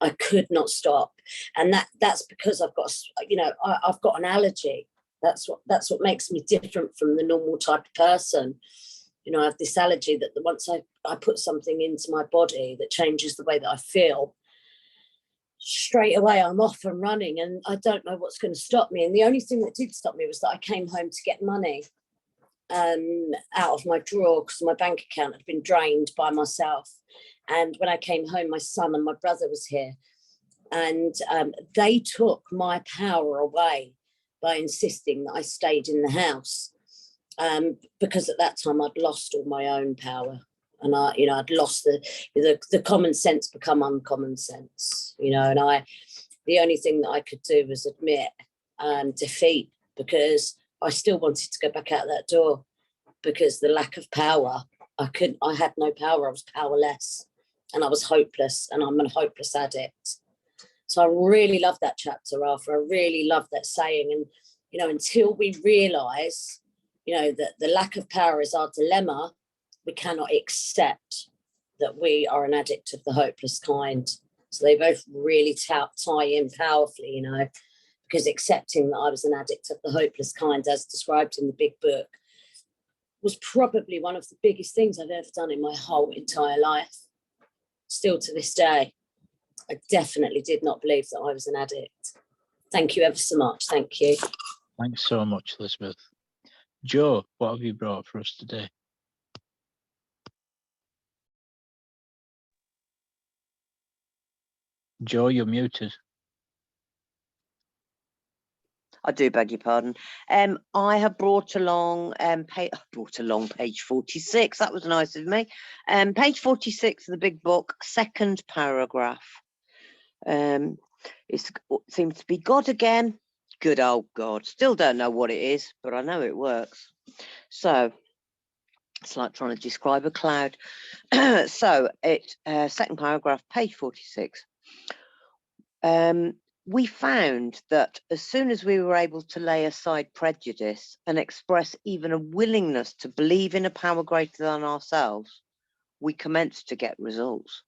[SPEAKER 3] I could not stop, and that's because I've got, you know, I've got an allergy. That's what makes me different from the normal type of person. You know, I have this allergy that once I put something into my body that changes the way that I feel, straight away I'm off and running, and I don't know what's going to stop me. And the only thing that did stop me was that I came home to get money out of my drawer, because my bank account had been drained by myself. And when I came home, my son and my brother was here, and they took my power away by insisting that I stayed in the house, because at that time I'd lost all my own power, and I'd lost the common sense become uncommon sense, you know. And the only thing that I could do was admit defeat, because I still wanted to go back out that door, because the lack of power, I had no power. I was powerless, and I was hopeless, and I'm a hopeless addict. So I really love that chapter, Arthur. I really love that saying. And, you know, until we realise, you know, that the lack of power is our dilemma, we cannot accept that we are an addict of the hopeless kind. So they both really tie in powerfully, you know, because accepting that I was an addict of the hopeless kind, as described in the big book, was probably one of the biggest things I've ever done in my whole entire life. Still to this day, I definitely did not believe that I was an addict. Thank you ever so much. Thank you.
[SPEAKER 2] Thanks so much, Elizabeth. Joe, what have you brought for us today? Joe, you're muted.
[SPEAKER 1] I do beg your pardon. I have brought along page 46. That was nice of me. Page 46 of the big book, second paragraph. It seems to be God again. Good old God. Still don't know what it is, but I know it works. So it's like trying to describe a cloud. So second paragraph, page 46. We found that as soon as we were able to lay aside prejudice and express even a willingness to believe in a power greater than ourselves, we commenced to get results.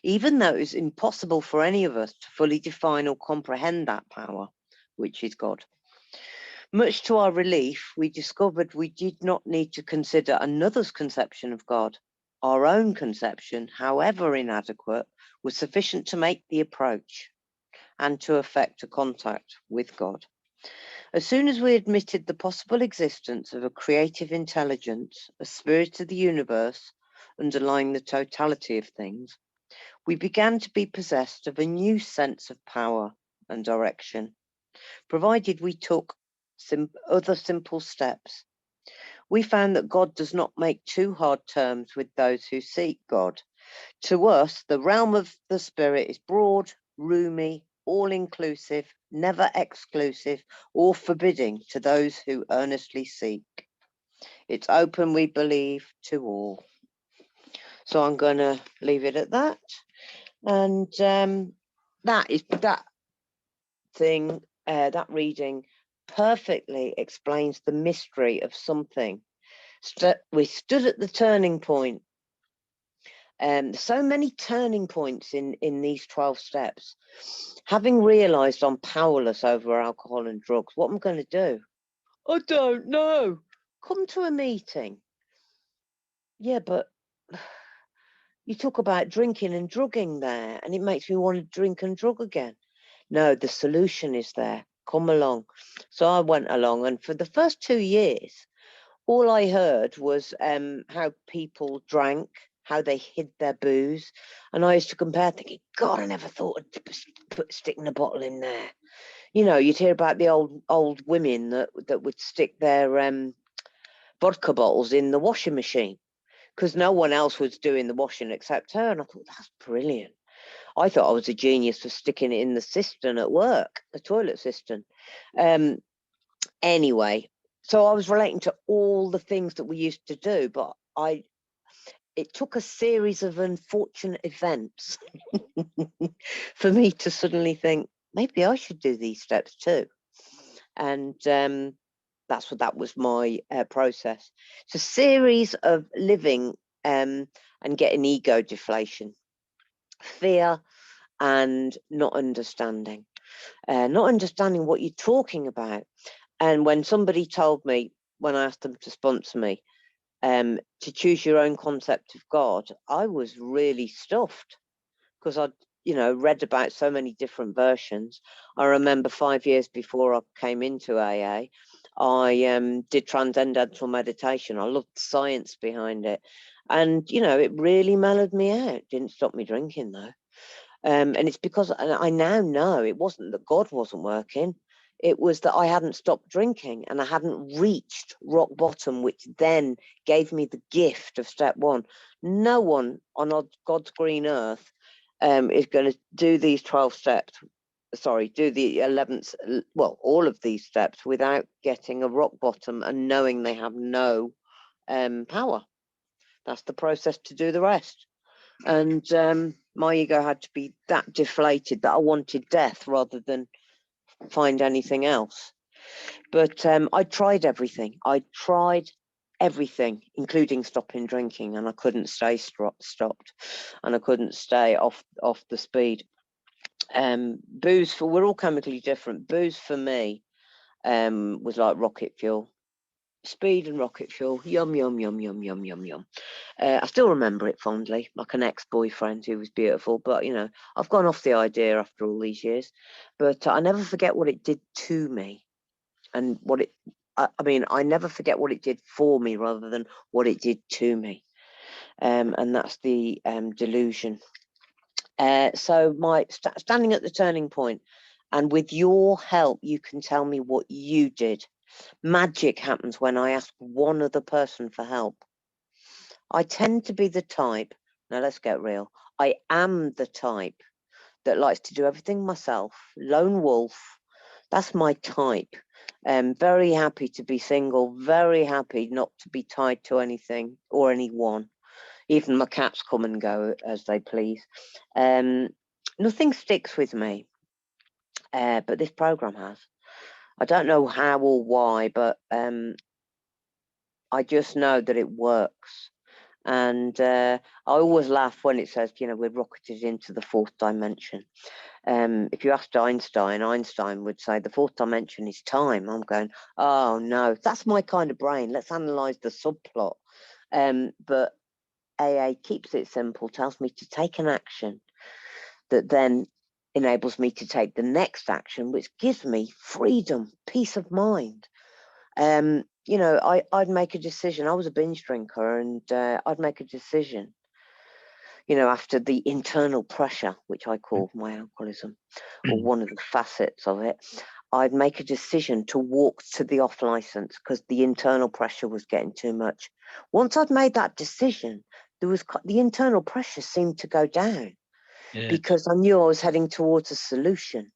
[SPEAKER 1] Even though it's impossible for any of us to fully define or comprehend that power, which is God. Much to our relief, we discovered we did not need to consider another's conception of God. Our own conception, however inadequate, was sufficient to make the approach and to effect a contact with God. As soon as we admitted the possible existence of a creative intelligence, a spirit of the universe, underlying the totality of things, we began to be possessed of a new sense of power and direction, provided we took other simple steps. We found that God does not make too hard terms with those who seek God. To us, the realm of the spirit is broad, roomy, all-inclusive, never exclusive or forbidding to those who earnestly seek. It's open, we believe, to all. So I'm going to leave it at that. And that reading perfectly explains the mystery of something. We stood at the turning point. So many turning points in these 12 steps. Having realized I'm powerless over alcohol and drugs, what am I going to do? I don't know. Come to a meeting. Yeah, but you talk about drinking and drugging there, and it makes me want to drink and drug again. No, the solution is there. Come along. So I went along, and for the first 2 years, all I heard was how people drank, how they hid their booze. And I used to compare, thinking, God, I never thought of sticking a bottle in there. You know, you'd hear about the old women that would stick their vodka bottles in the washing machine because no one else was doing the washing except her. And I thought, that's brilliant. I thought I was a genius for sticking it in the cistern at work, the toilet cistern. Anyway, so I was relating to all the things that we used to do, but it took a series of unfortunate events for me to suddenly think, maybe I should do these steps too. And that was my process. It's a series of living and getting ego deflation, fear, and not understanding what you're talking about. And when somebody told me, when I asked them to sponsor me, to choose your own concept of God, I was really stuffed because I'd, read about so many different versions. I remember 5 years before I came into AA, I did transcendental meditation. I loved the science behind it. And, it really mellowed me out. Didn't stop me drinking, though. And it's because I now know it wasn't that God wasn't working. It was that I hadn't stopped drinking and I hadn't reached rock bottom, which then gave me the gift of step one. No one on God's green earth is going to do these 12 steps. Sorry, do the 11th, well, all of these steps without getting a rock bottom and knowing they have no power. That's the process to do the rest. And my ego had to be that deflated that I wanted death rather than find anything else. But I tried everything. Including stopping drinking, and I couldn't stay stopped, and I couldn't stay off the speed. Booze, we're all chemically different. Booze for me was like rocket fuel. Speed and rocket fuel, yum, yum, yum, yum, yum, yum, yum. I still remember it fondly, like an ex-boyfriend who was beautiful, but I've gone off the idea after all these years. But I never forget what it did to me, and I never forget what it did for me rather than what it did to me. And that's the delusion. So my standing at the turning point, and with your help, you can tell me what you did. Magic happens when I ask one other person for help. I tend to be the type, now let's get real, I am the type that likes to do everything myself, lone wolf. That's my type. Very happy to be single, very happy not to be tied to anything or anyone. Even my cats come and go as they please. Nothing sticks with me, but this program has. I don't know how or why, but I just know that it works. And I always laugh when it says, we're rocketed into the fourth dimension. If you asked Einstein would say the fourth dimension is time. I'm going, oh no, that's my kind of brain. Let's analyze the subplot. But AA keeps it simple, tells me to take an action that then enables me to take the next action, which gives me freedom, peace of mind. I'd make a decision. I was a binge drinker, and I'd make a decision, after the internal pressure, which I call my alcoholism, or one of the facets of it. I'd make a decision to walk to the off license because the internal pressure was getting too much. Once I'd made that decision, the internal pressure seemed to go down because I knew I was heading towards a solution.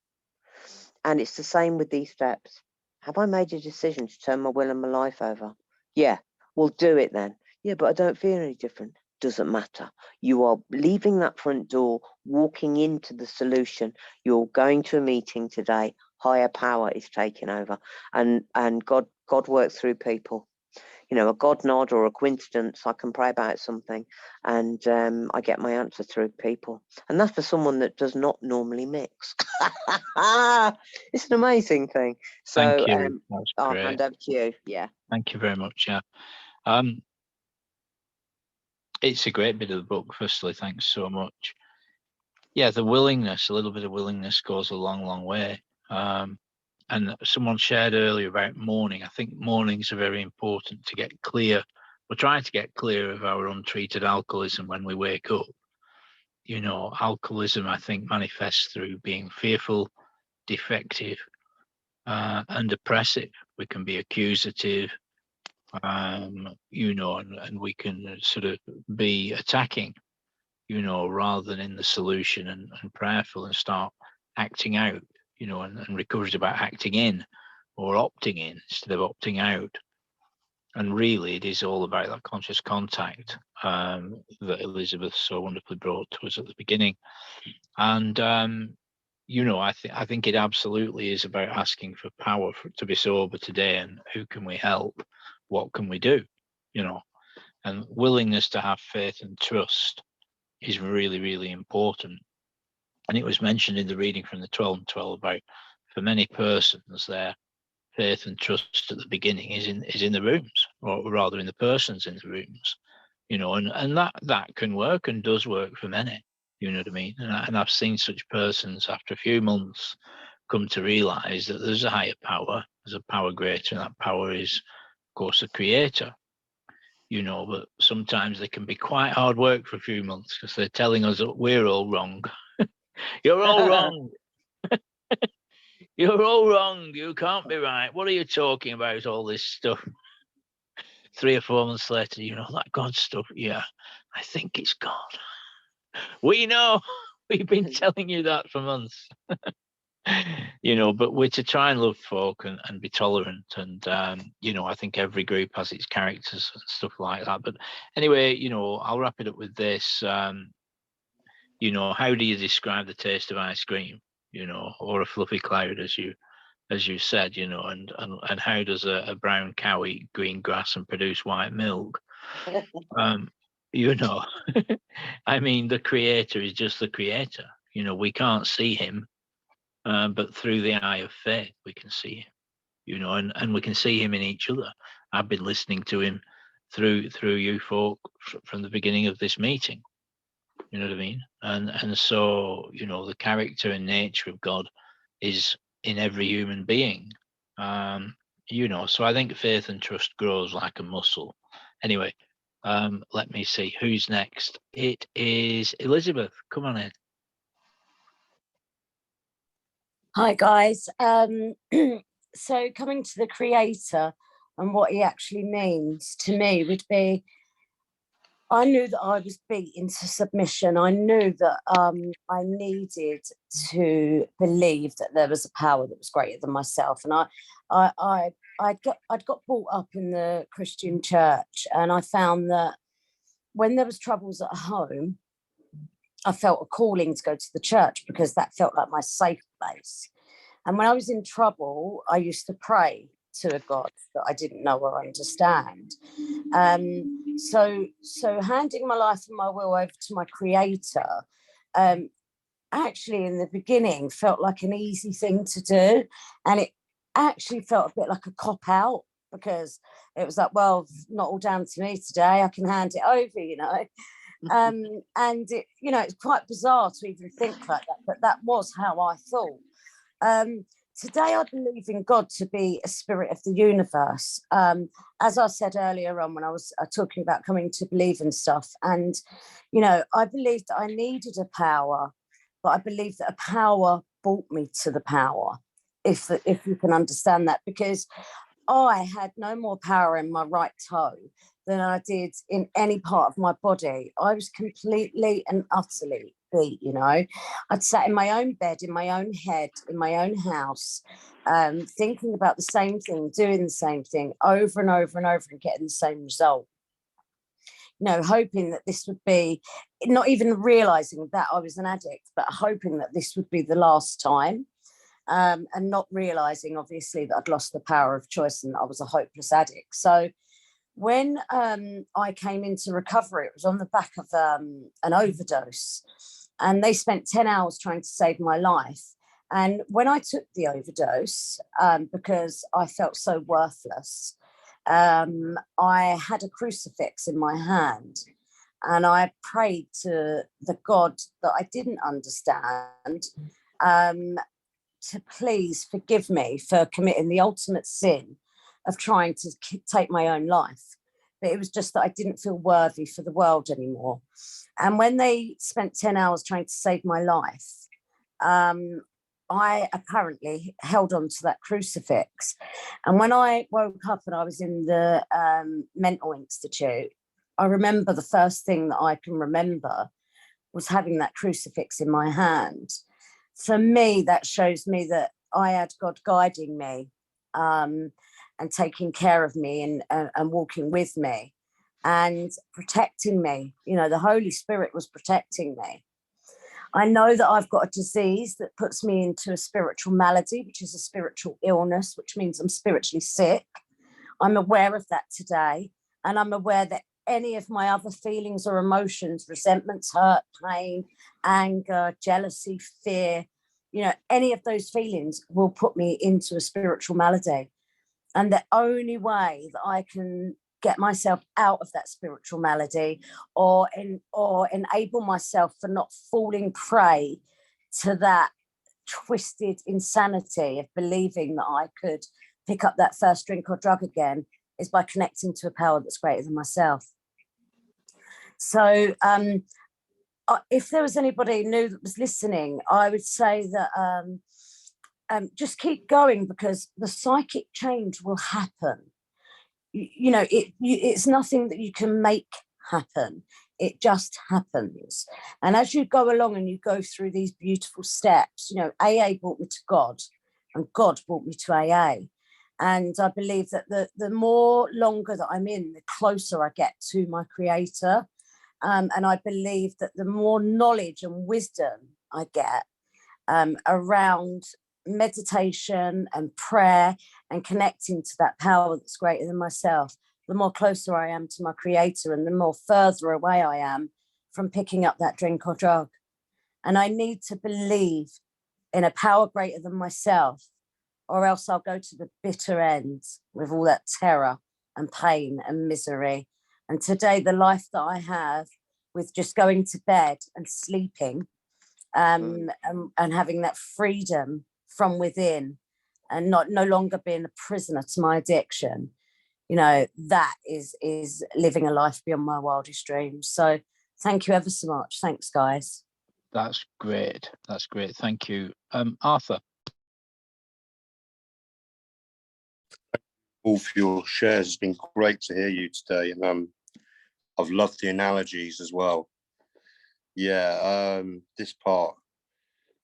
[SPEAKER 1] And it's the same with these steps. Have I made a decision to turn my will and my life over? Yeah, we'll do it then. Yeah, but I don't feel any different. doesn't matter. You are leaving that front door, walking into the solution. You're going to a meeting today. Higher power is taking over, and God works through people. You know, a God nod or a coincidence, I can pray about something, and I get my answer through people. And that's for someone that does not normally mix. It's an amazing thing. So
[SPEAKER 2] Thank you. That's
[SPEAKER 1] I'll
[SPEAKER 2] great.
[SPEAKER 1] hand over to you. Yeah.
[SPEAKER 2] Thank you very much. Yeah. It's a great bit of the book. Firstly, thanks so much. Yeah, the willingness, a little bit of willingness goes a long, long way. And someone shared earlier about mourning. I think mornings are very important to get clear. We're trying to get clear of our untreated alcoholism when we wake up. You know, alcoholism, I think, manifests through being fearful, defective, and oppressive. We can be accusative, you know, and we can sort of be attacking, you know, rather than in the solution and prayerful and start acting out, you know, and recovery is about acting in or opting in instead of opting out. And really, it is all about that conscious contact that Elizabeth so wonderfully brought to us at the beginning. And, you know, I think it absolutely is about asking for power to be sober today, and who can we help? What can we do? You know, and willingness to have faith and trust is really, really important. And it was mentioned in the reading from the 12 and 12 about, for many persons, their faith and trust at the beginning is in the rooms, or rather in the persons in the rooms, you know, and that can work and does work for many, you know what I mean? And I've seen such persons after a few months come to realize that there's a higher power, there's a power greater, and that power is, of course, the creator. You know, but sometimes they can be quite hard work for a few months because they're telling us that we're all wrong. You're all wrong. You're all wrong. You can't be right. What are you talking about? All this stuff. 3 or 4 months later, you know, that God stuff. Yeah, I think it's God. We know. We've been telling you that for months. You know, but we're to try and love folk and be tolerant. And, you know, I think every group has its characters and stuff like that. But anyway, you know, I'll wrap it up with this. You know, how do you describe the taste of ice cream? You know, or a fluffy cloud, as you said, you know, and how does a brown cow eat green grass and produce white milk? You know, I mean, the creator is just the creator. You know, we can't see him, but through the eye of faith, we can see him, you know, and we can see him in each other. I've been listening to him through you folk from the beginning of this meeting. You know what I mean? And so, you know, the character and nature of God is in every human being. You know, so I think faith and trust grows like a muscle. Anyway, let me see who's next. It is Elizabeth. Come on in.
[SPEAKER 3] Hi guys. So coming to the creator and what he actually means to me would be, I knew that I was beaten to submission. I knew that I needed to believe that there was a power that was greater than myself. And I'd got brought up in the Christian church, and I found that when there was troubles at home, I felt a calling to go to the church because that felt like my safe place. And when I was in trouble, I used to pray to a God that I didn't know or understand. So handing my life and my will over to my creator, actually in the beginning felt like an easy thing to do. And it actually felt a bit like a cop-out, because it was like, well, not all down to me today, I can hand it over, you know. And it, you know, it's quite bizarre to even think like that, but that was how I thought. Today, I believe in God to be a spirit of the universe. As I said earlier on when I was talking about coming to believe in stuff. And, you know, I believed that I needed a power, but I believe that a power brought me to the power, if you can understand that, because I had no more power in my right toe than I did in any part of my body. I was completely and utterly beat, you know. I'd sat in my own bed, in my own head, in my own house, thinking about the same thing, doing the same thing over and over and over and getting the same result. hoping that this would be, not even realizing that I was an addict, but hoping that this would be the last time, and not realizing, obviously, that I'd lost the power of choice and I was a hopeless addict. So when I came into recovery, it was on the back of an overdose, and they spent 10 hours trying to save my life. And when I took the overdose, because I felt so worthless, I had a crucifix in my hand, and I prayed to the God that I didn't understand, to please forgive me for committing the ultimate sin of trying to take my own life. But it was just that I didn't feel worthy for the world anymore. And when they spent 10 hours trying to save my life, I apparently held on to that crucifix. And when I woke up and I was in the mental institute, I remember the first thing that I can remember was having that crucifix in my hand. For me, that shows me that I had God guiding me, and taking care of me, and walking with me and protecting me. The Holy Spirit was protecting me. I know that I've got a disease that puts me into a spiritual malady, which is a spiritual illness, which means I'm spiritually sick. I'm aware of that today. And I'm aware that any of my other feelings or emotions, resentments, hurt, pain, anger, jealousy, fear, any of those feelings will put me into a spiritual malady. And the only way that I can get myself out of that spiritual malady, or enable myself for not falling prey to that twisted insanity of believing that I could pick up that first drink or drug again, is by connecting to a power that's greater than myself. So if there was anybody new that was listening, I would say that just keep going, because the psychic change will happen. It's nothing that you can make happen. It just happens. And as you go along and you go through these beautiful steps, AA brought me to God, and God brought me to AA. And I believe that the more longer that I'm in, the closer I get to my creator. And I believe that the more knowledge and wisdom I get around meditation and prayer and connecting to that power that's greater than myself, the more closer I am to my creator, and the more further away I am from picking up that drink or drug. And I need to believe in a power greater than myself, or else I'll go to the bitter end with all that terror and pain and misery. And today, the life that I have, with just going to bed and sleeping, and having that freedom from within, and no longer being a prisoner to my addiction, that is living a life beyond my wildest dreams. So thank you ever so much. Thanks, guys.
[SPEAKER 2] That's great. Thank you. Arthur.
[SPEAKER 4] All for your shares. It's been great to hear you today, and I've loved the analogies as well. This part,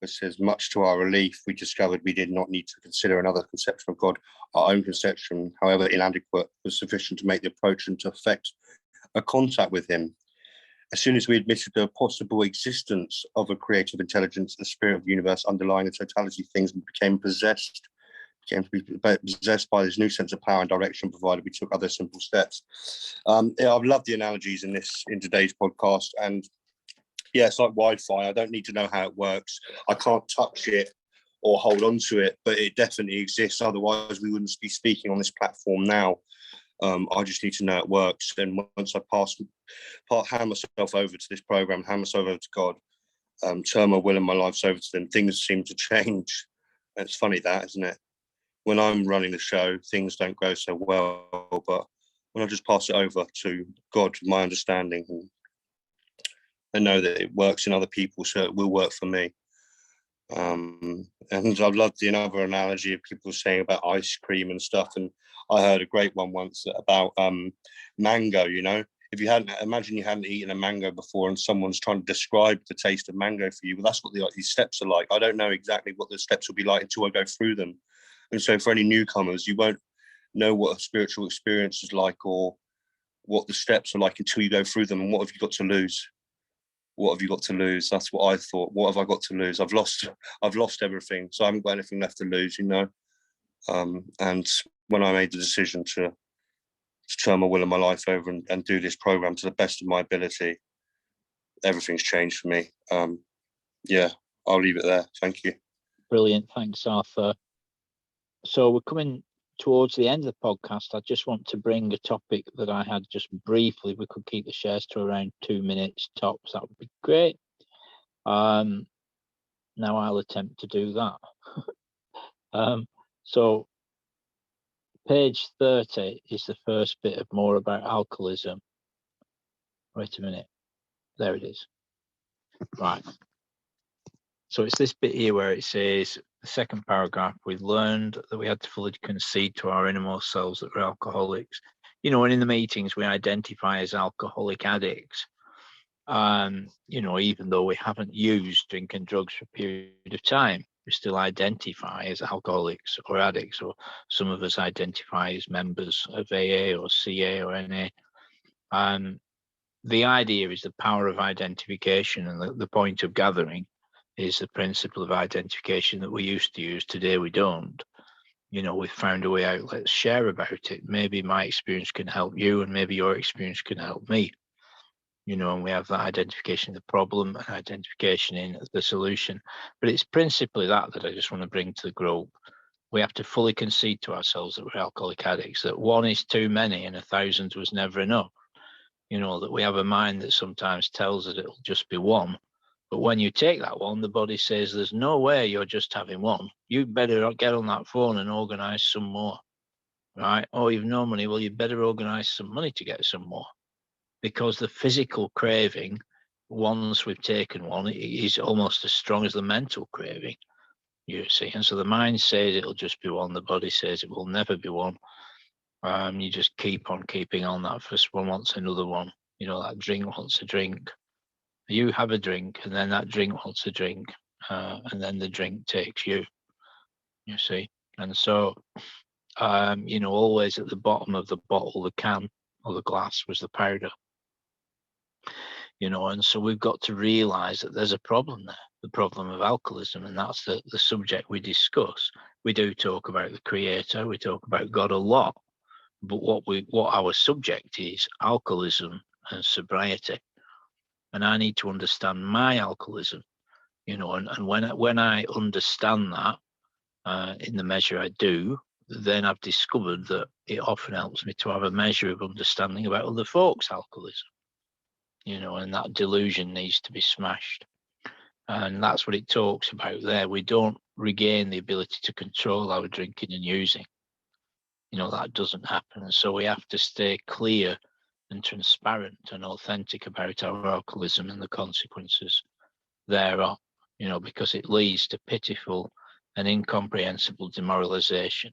[SPEAKER 4] it says, much to our relief, we discovered we did not need to consider another conception of God. Our own conception, however inadequate, was sufficient to make the approach and to effect a contact with him. As soon as we admitted the possible existence of a creative intelligence, the spirit of the universe underlying the totality of things, became to be possessed by this new sense of power and direction, provided we took other simple steps. I've loved the analogies in today's podcast, and it's like Wi-Fi. I don't need to know how it works. I can't touch it or hold on to it, but it definitely exists. Otherwise, we wouldn't be speaking on this platform now. I just need to know it works. And once I hand myself over to this program, hand myself over to God, turn my will and my life over to them, things seem to change. And it's funny that, isn't it? When I'm running the show, things don't go so well, but when I just pass it over to God, my understanding, and know that it works in other people, so it will work for me. And I've loved the another analogy of people saying about ice cream and stuff. And I heard a great one once about mango. If you imagine you hadn't eaten a mango before, and someone's trying to describe the taste of mango for you. Well, that's what these steps are like. I don't know exactly what the steps will be like until I go through them. And so for any newcomers, you won't know what a spiritual experience is like, or what the steps are like until you go through them, and what have you got to lose? What have you got to lose? That's what I thought. What have I got to lose? I've lost everything, so I haven't got anything left to lose, you know. And when I made the decision to turn my will and my life over and do this program to the best of my ability, everything's changed for me. Yeah, I'll leave it there. Thank you.
[SPEAKER 2] Brilliant. Thanks, Arthur. So we're coming towards the end of the podcast. I just want to bring a topic that I had just briefly. We could keep the shares to around 2 minutes tops. That would be great. Now I'll attempt to do that. So page 30 is the first bit of more about alcoholism. Wait a minute. There it is. Right. So it's this bit here where it says, the second paragraph, we learned that we had to fully concede to our innermost selves that we're alcoholics. You know, and in the meetings, we identify as alcoholic addicts. You know, even though we haven't used drink and drugs for a period of time, we still identify as alcoholics or addicts, or some of us identify as members of AA or CA or NA. The idea is the power of identification, and the point of gathering is the principle of identification that we used to use. Today we don't. You know, we've found a way out. Let's share about it. Maybe my experience can help you, and maybe your experience can help me. You know, and we have that identification of the problem and identification in the solution. But it's principally that I just want to bring to the group. We have to fully concede to ourselves that we're alcoholic addicts, that one is too many and 1,000 was never enough. You know, that we have a mind that sometimes tells us it'll just be one. But when you take that one, the body says, there's no way you're just having one. You better get on that phone and organise some more, right? Oh, you've no money. Well, you better organise some money to get some more. Because the physical craving, once we've taken one, is almost as strong as the mental craving, you see. And so the mind says it'll just be one. The body says it will never be one. You just keep on keeping on. That first one wants another one. You know, that drink wants a drink. You have a drink, and then that drink wants a drink, and then the drink takes you, you see. And so, you know, always at the bottom of the bottle, the can or the glass was the powder, you know. And so we've got to realize that there's a problem there, the problem of alcoholism, and that's the subject we discuss. We do talk about the Creator, we talk about God a lot, but what our subject is alcoholism and sobriety. And I need to understand my alcoholism, you know, and when I understand that in the measure I do, then I've discovered that it often helps me to have a measure of understanding about other folks' alcoholism, you know, and that delusion needs to be smashed. And that's what it talks about there. We don't regain the ability to control our drinking and using. You know, that doesn't happen. And so we have to stay clear and transparent and authentic about our alcoholism and the consequences thereof, you know, because it leads to pitiful and incomprehensible demoralization.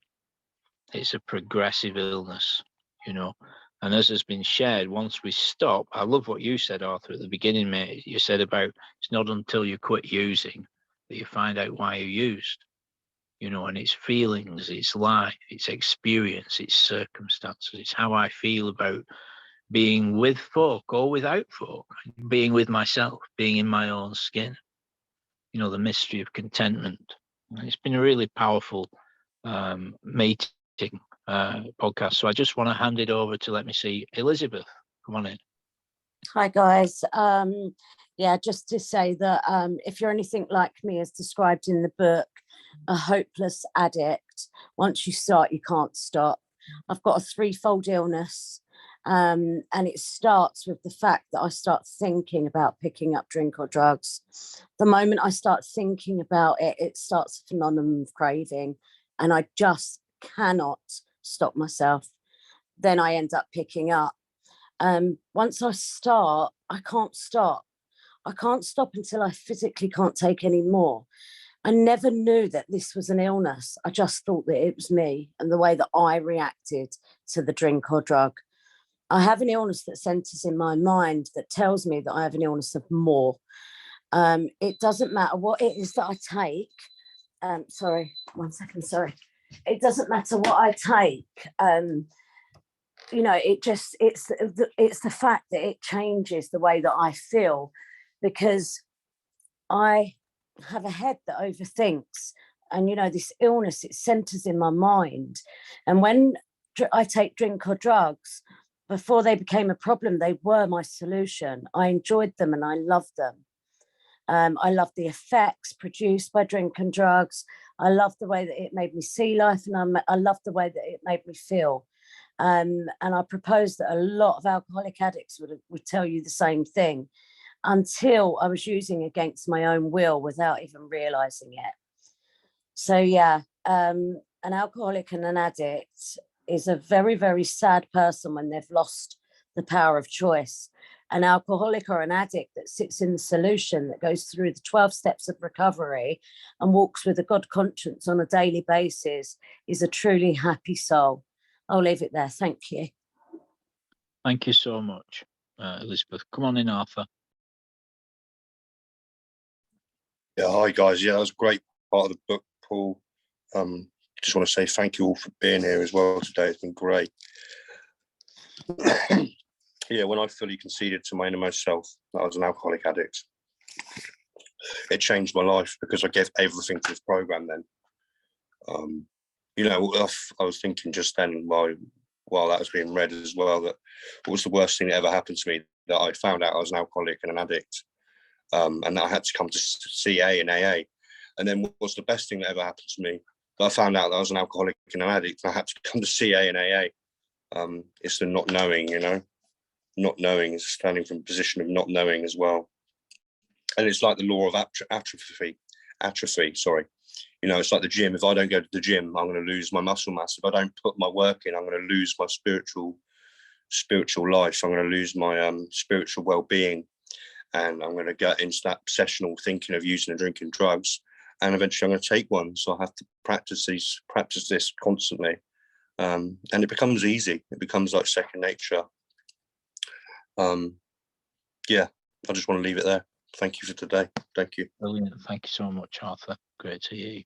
[SPEAKER 2] It's a progressive illness, you know, and as has been shared, once we stop, I love what you said, Arthur, at the beginning, mate. You said about it's not until you quit using that you find out why you used, you know, and it's feelings, it's life, it's experience, it's circumstances, it's how I feel about being with folk or without folk, being with myself, being in my own skin, you know, the mystery of contentment. It's been a really powerful meeting podcast. So I just want to hand it over to, let me see, Elizabeth. Come on in.
[SPEAKER 3] Hi, guys. Yeah, just to say that if you're anything like me, as described in the book, a hopeless addict, once you start, you can't stop. I've got a threefold illness. And it starts with the fact that I start thinking about picking up drink or drugs. The moment I start thinking about it, it starts a phenomenon of craving, and I just cannot stop myself. Then I end up picking up. Once I start, I can't stop. I can't stop until I physically can't take any more. I never knew that this was an illness. I just thought that it was me and the way that I reacted to the drink or drug. I have an illness that centers in my mind that tells me that I have an illness of more. It doesn't matter what it is that I take. Sorry, 1 second, sorry. It doesn't matter what I take. you know, it's the fact that it changes the way that I feel, because I have a head that overthinks, and you know, this illness, it centers in my mind. And when I take drink or drugs, before they became a problem, they were my solution. I enjoyed them and I loved them. I love the effects produced by drink and drugs. I love the way that it made me see life, and I love the way that it made me feel. And I propose that a lot of alcoholic addicts would tell you the same thing, until I was using against my own will without even realizing it. So yeah, an alcoholic and an addict is a very, very sad person when they've lost the power of choice. An alcoholic or an addict that sits in the solution, that goes through the 12 steps of recovery and walks with a God conscience on a daily basis, is a truly happy soul. I'll leave it there. Thank you.
[SPEAKER 2] Thank you so much, Elizabeth. Come on in, Arthur.
[SPEAKER 4] Yeah, hi guys. Yeah, that was a great part of the book, Paul. Just want to say thank you all for being here as well today. It's been great. Yeah, when I fully conceded to my innermost self that I was an alcoholic addict, it changed my life, because I gave everything to this program then. You know, I was thinking just then while that was being read as well, that what was the worst thing that ever happened to me, that I found out I was an alcoholic and an addict, and that I had to come to CA and AA. And then what's the best thing that ever happened to me, that I found out that I was an alcoholic and an addict, and I had to come to CA and AA. It's the not knowing, you know. Not knowing is standing from a position of not knowing as well. And it's like the law of atrophy, sorry. You know, it's like the gym. If I don't go to the gym, I'm going to lose my muscle mass. If I don't put my work in, I'm going to lose my spiritual life. I'm going to lose my spiritual well-being. And I'm going to get into that obsessional thinking of using and drinking drugs. And eventually I'm going to take one. So I have to practice this constantly. And it becomes easy. It becomes like second nature. Yeah, I just want to leave it there. Thank you for today. Thank you.
[SPEAKER 2] Brilliant. Thank you so much, Arthur. Great to hear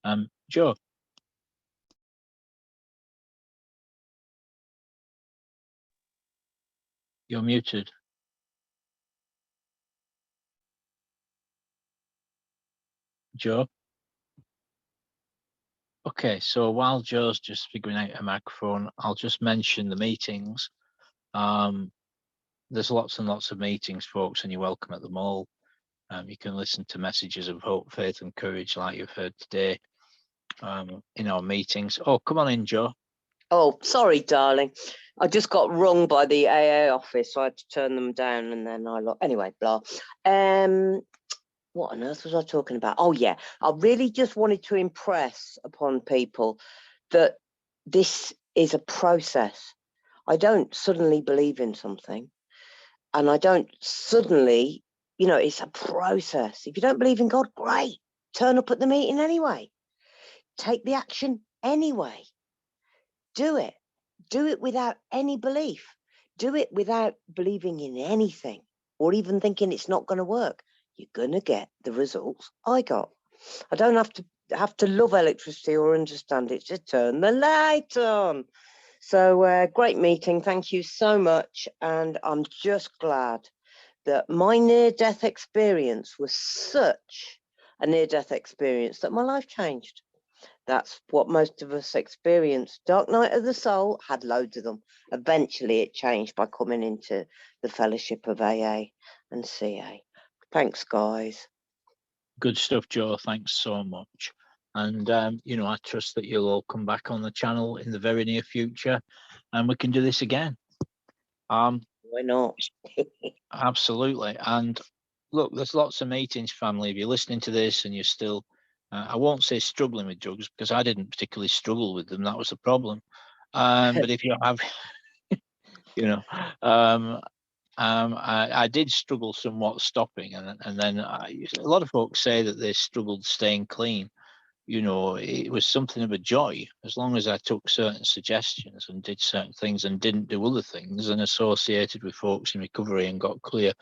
[SPEAKER 2] you. Joe. You're muted. Joe. Okay, so while Joe's just figuring out a microphone, I'll just mention the meetings. There's lots and lots of meetings, folks, and you're welcome at them all. You can listen to messages of hope, faith, and courage like you've heard today in our meetings. Oh, come on in, Joe.
[SPEAKER 1] Oh, sorry, darling. I just got rung by the AA office, so I had to turn them down, and then anyway, blah. What on earth was I talking about? Oh, yeah. I really just wanted to impress upon people that this is a process. I don't suddenly believe in something, and I don't suddenly, you know, it's a process. If you don't believe in God, great. Turn up at the meeting anyway. Take the action anyway. Do it. Do it without any belief. Do it without believing in anything or even thinking it's not going to work. You're going to get the results I got. I don't have to love electricity or understand it. Just turn the light on. So great meeting. Thank you so much. And I'm just glad that my near-death experience was such a near-death experience that my life changed. That's what most of us experience. Dark night of the soul, had loads of them. Eventually it changed by coming into the fellowship of AA and CA. Thanks, guys.
[SPEAKER 2] Good stuff, Joe. Thanks so much. And, you know, I trust that you'll all come back on the channel in the very near future and we can do this again.
[SPEAKER 1] Why not?
[SPEAKER 2] Absolutely. And look, there's lots of meetings, family. If you're listening to this and you're still, I won't say struggling with drugs, because I didn't particularly struggle with them. That was the problem. But if you have, you know, I did struggle somewhat stopping, and then a lot of folks say that they struggled staying clean. You know, it was something of a joy as long as I took certain suggestions and did certain things and didn't do other things, and associated with folks in recovery and got clear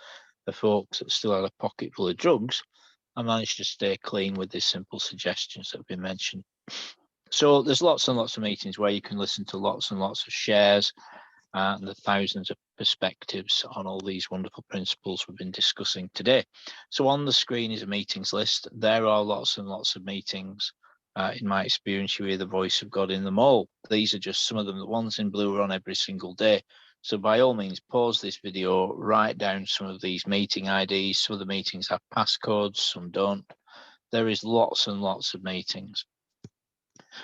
[SPEAKER 2] of folks that still had a pocket full of drugs. I managed to stay clean with these simple suggestions that have been mentioned. So there's lots and lots of meetings where you can listen to lots and lots of shares and the thousands of perspectives on all these wonderful principles we've been discussing today. So on the screen is a meetings list. There are lots and lots of meetings. In my experience, you hear the voice of God in them all. These are just some of them. The ones in blue are on every single day. So by all means, pause this video, write down some of these meeting IDs. Some of the meetings have passcodes, some don't. There is lots and lots of meetings.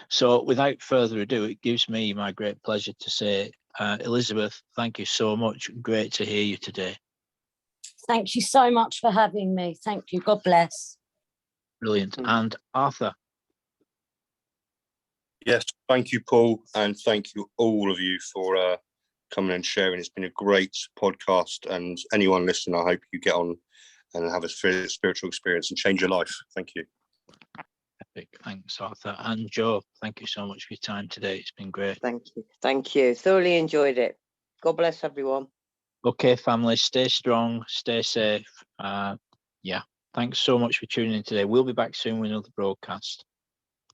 [SPEAKER 2] So without further ado, it gives me my great pleasure to say, Elizabeth, thank you so much. Great to hear you today.
[SPEAKER 3] Thank you so much for having me. Thank you. God bless.
[SPEAKER 2] Brilliant. And Arthur.
[SPEAKER 4] Yes, thank you, Paul, and thank you all of you for coming and sharing. It's been a great podcast, and anyone listening, I hope you get on and have a spiritual experience and change your life. Thank you.
[SPEAKER 2] Epic. Thanks, Arthur. And Joe, thank you so much for your time today. It's been great.
[SPEAKER 1] Thank you. Thank you. Thoroughly enjoyed it. God bless everyone.
[SPEAKER 2] Okay, family, stay strong, stay safe. Yeah, thanks so much for tuning in today. We'll be back soon with another broadcast.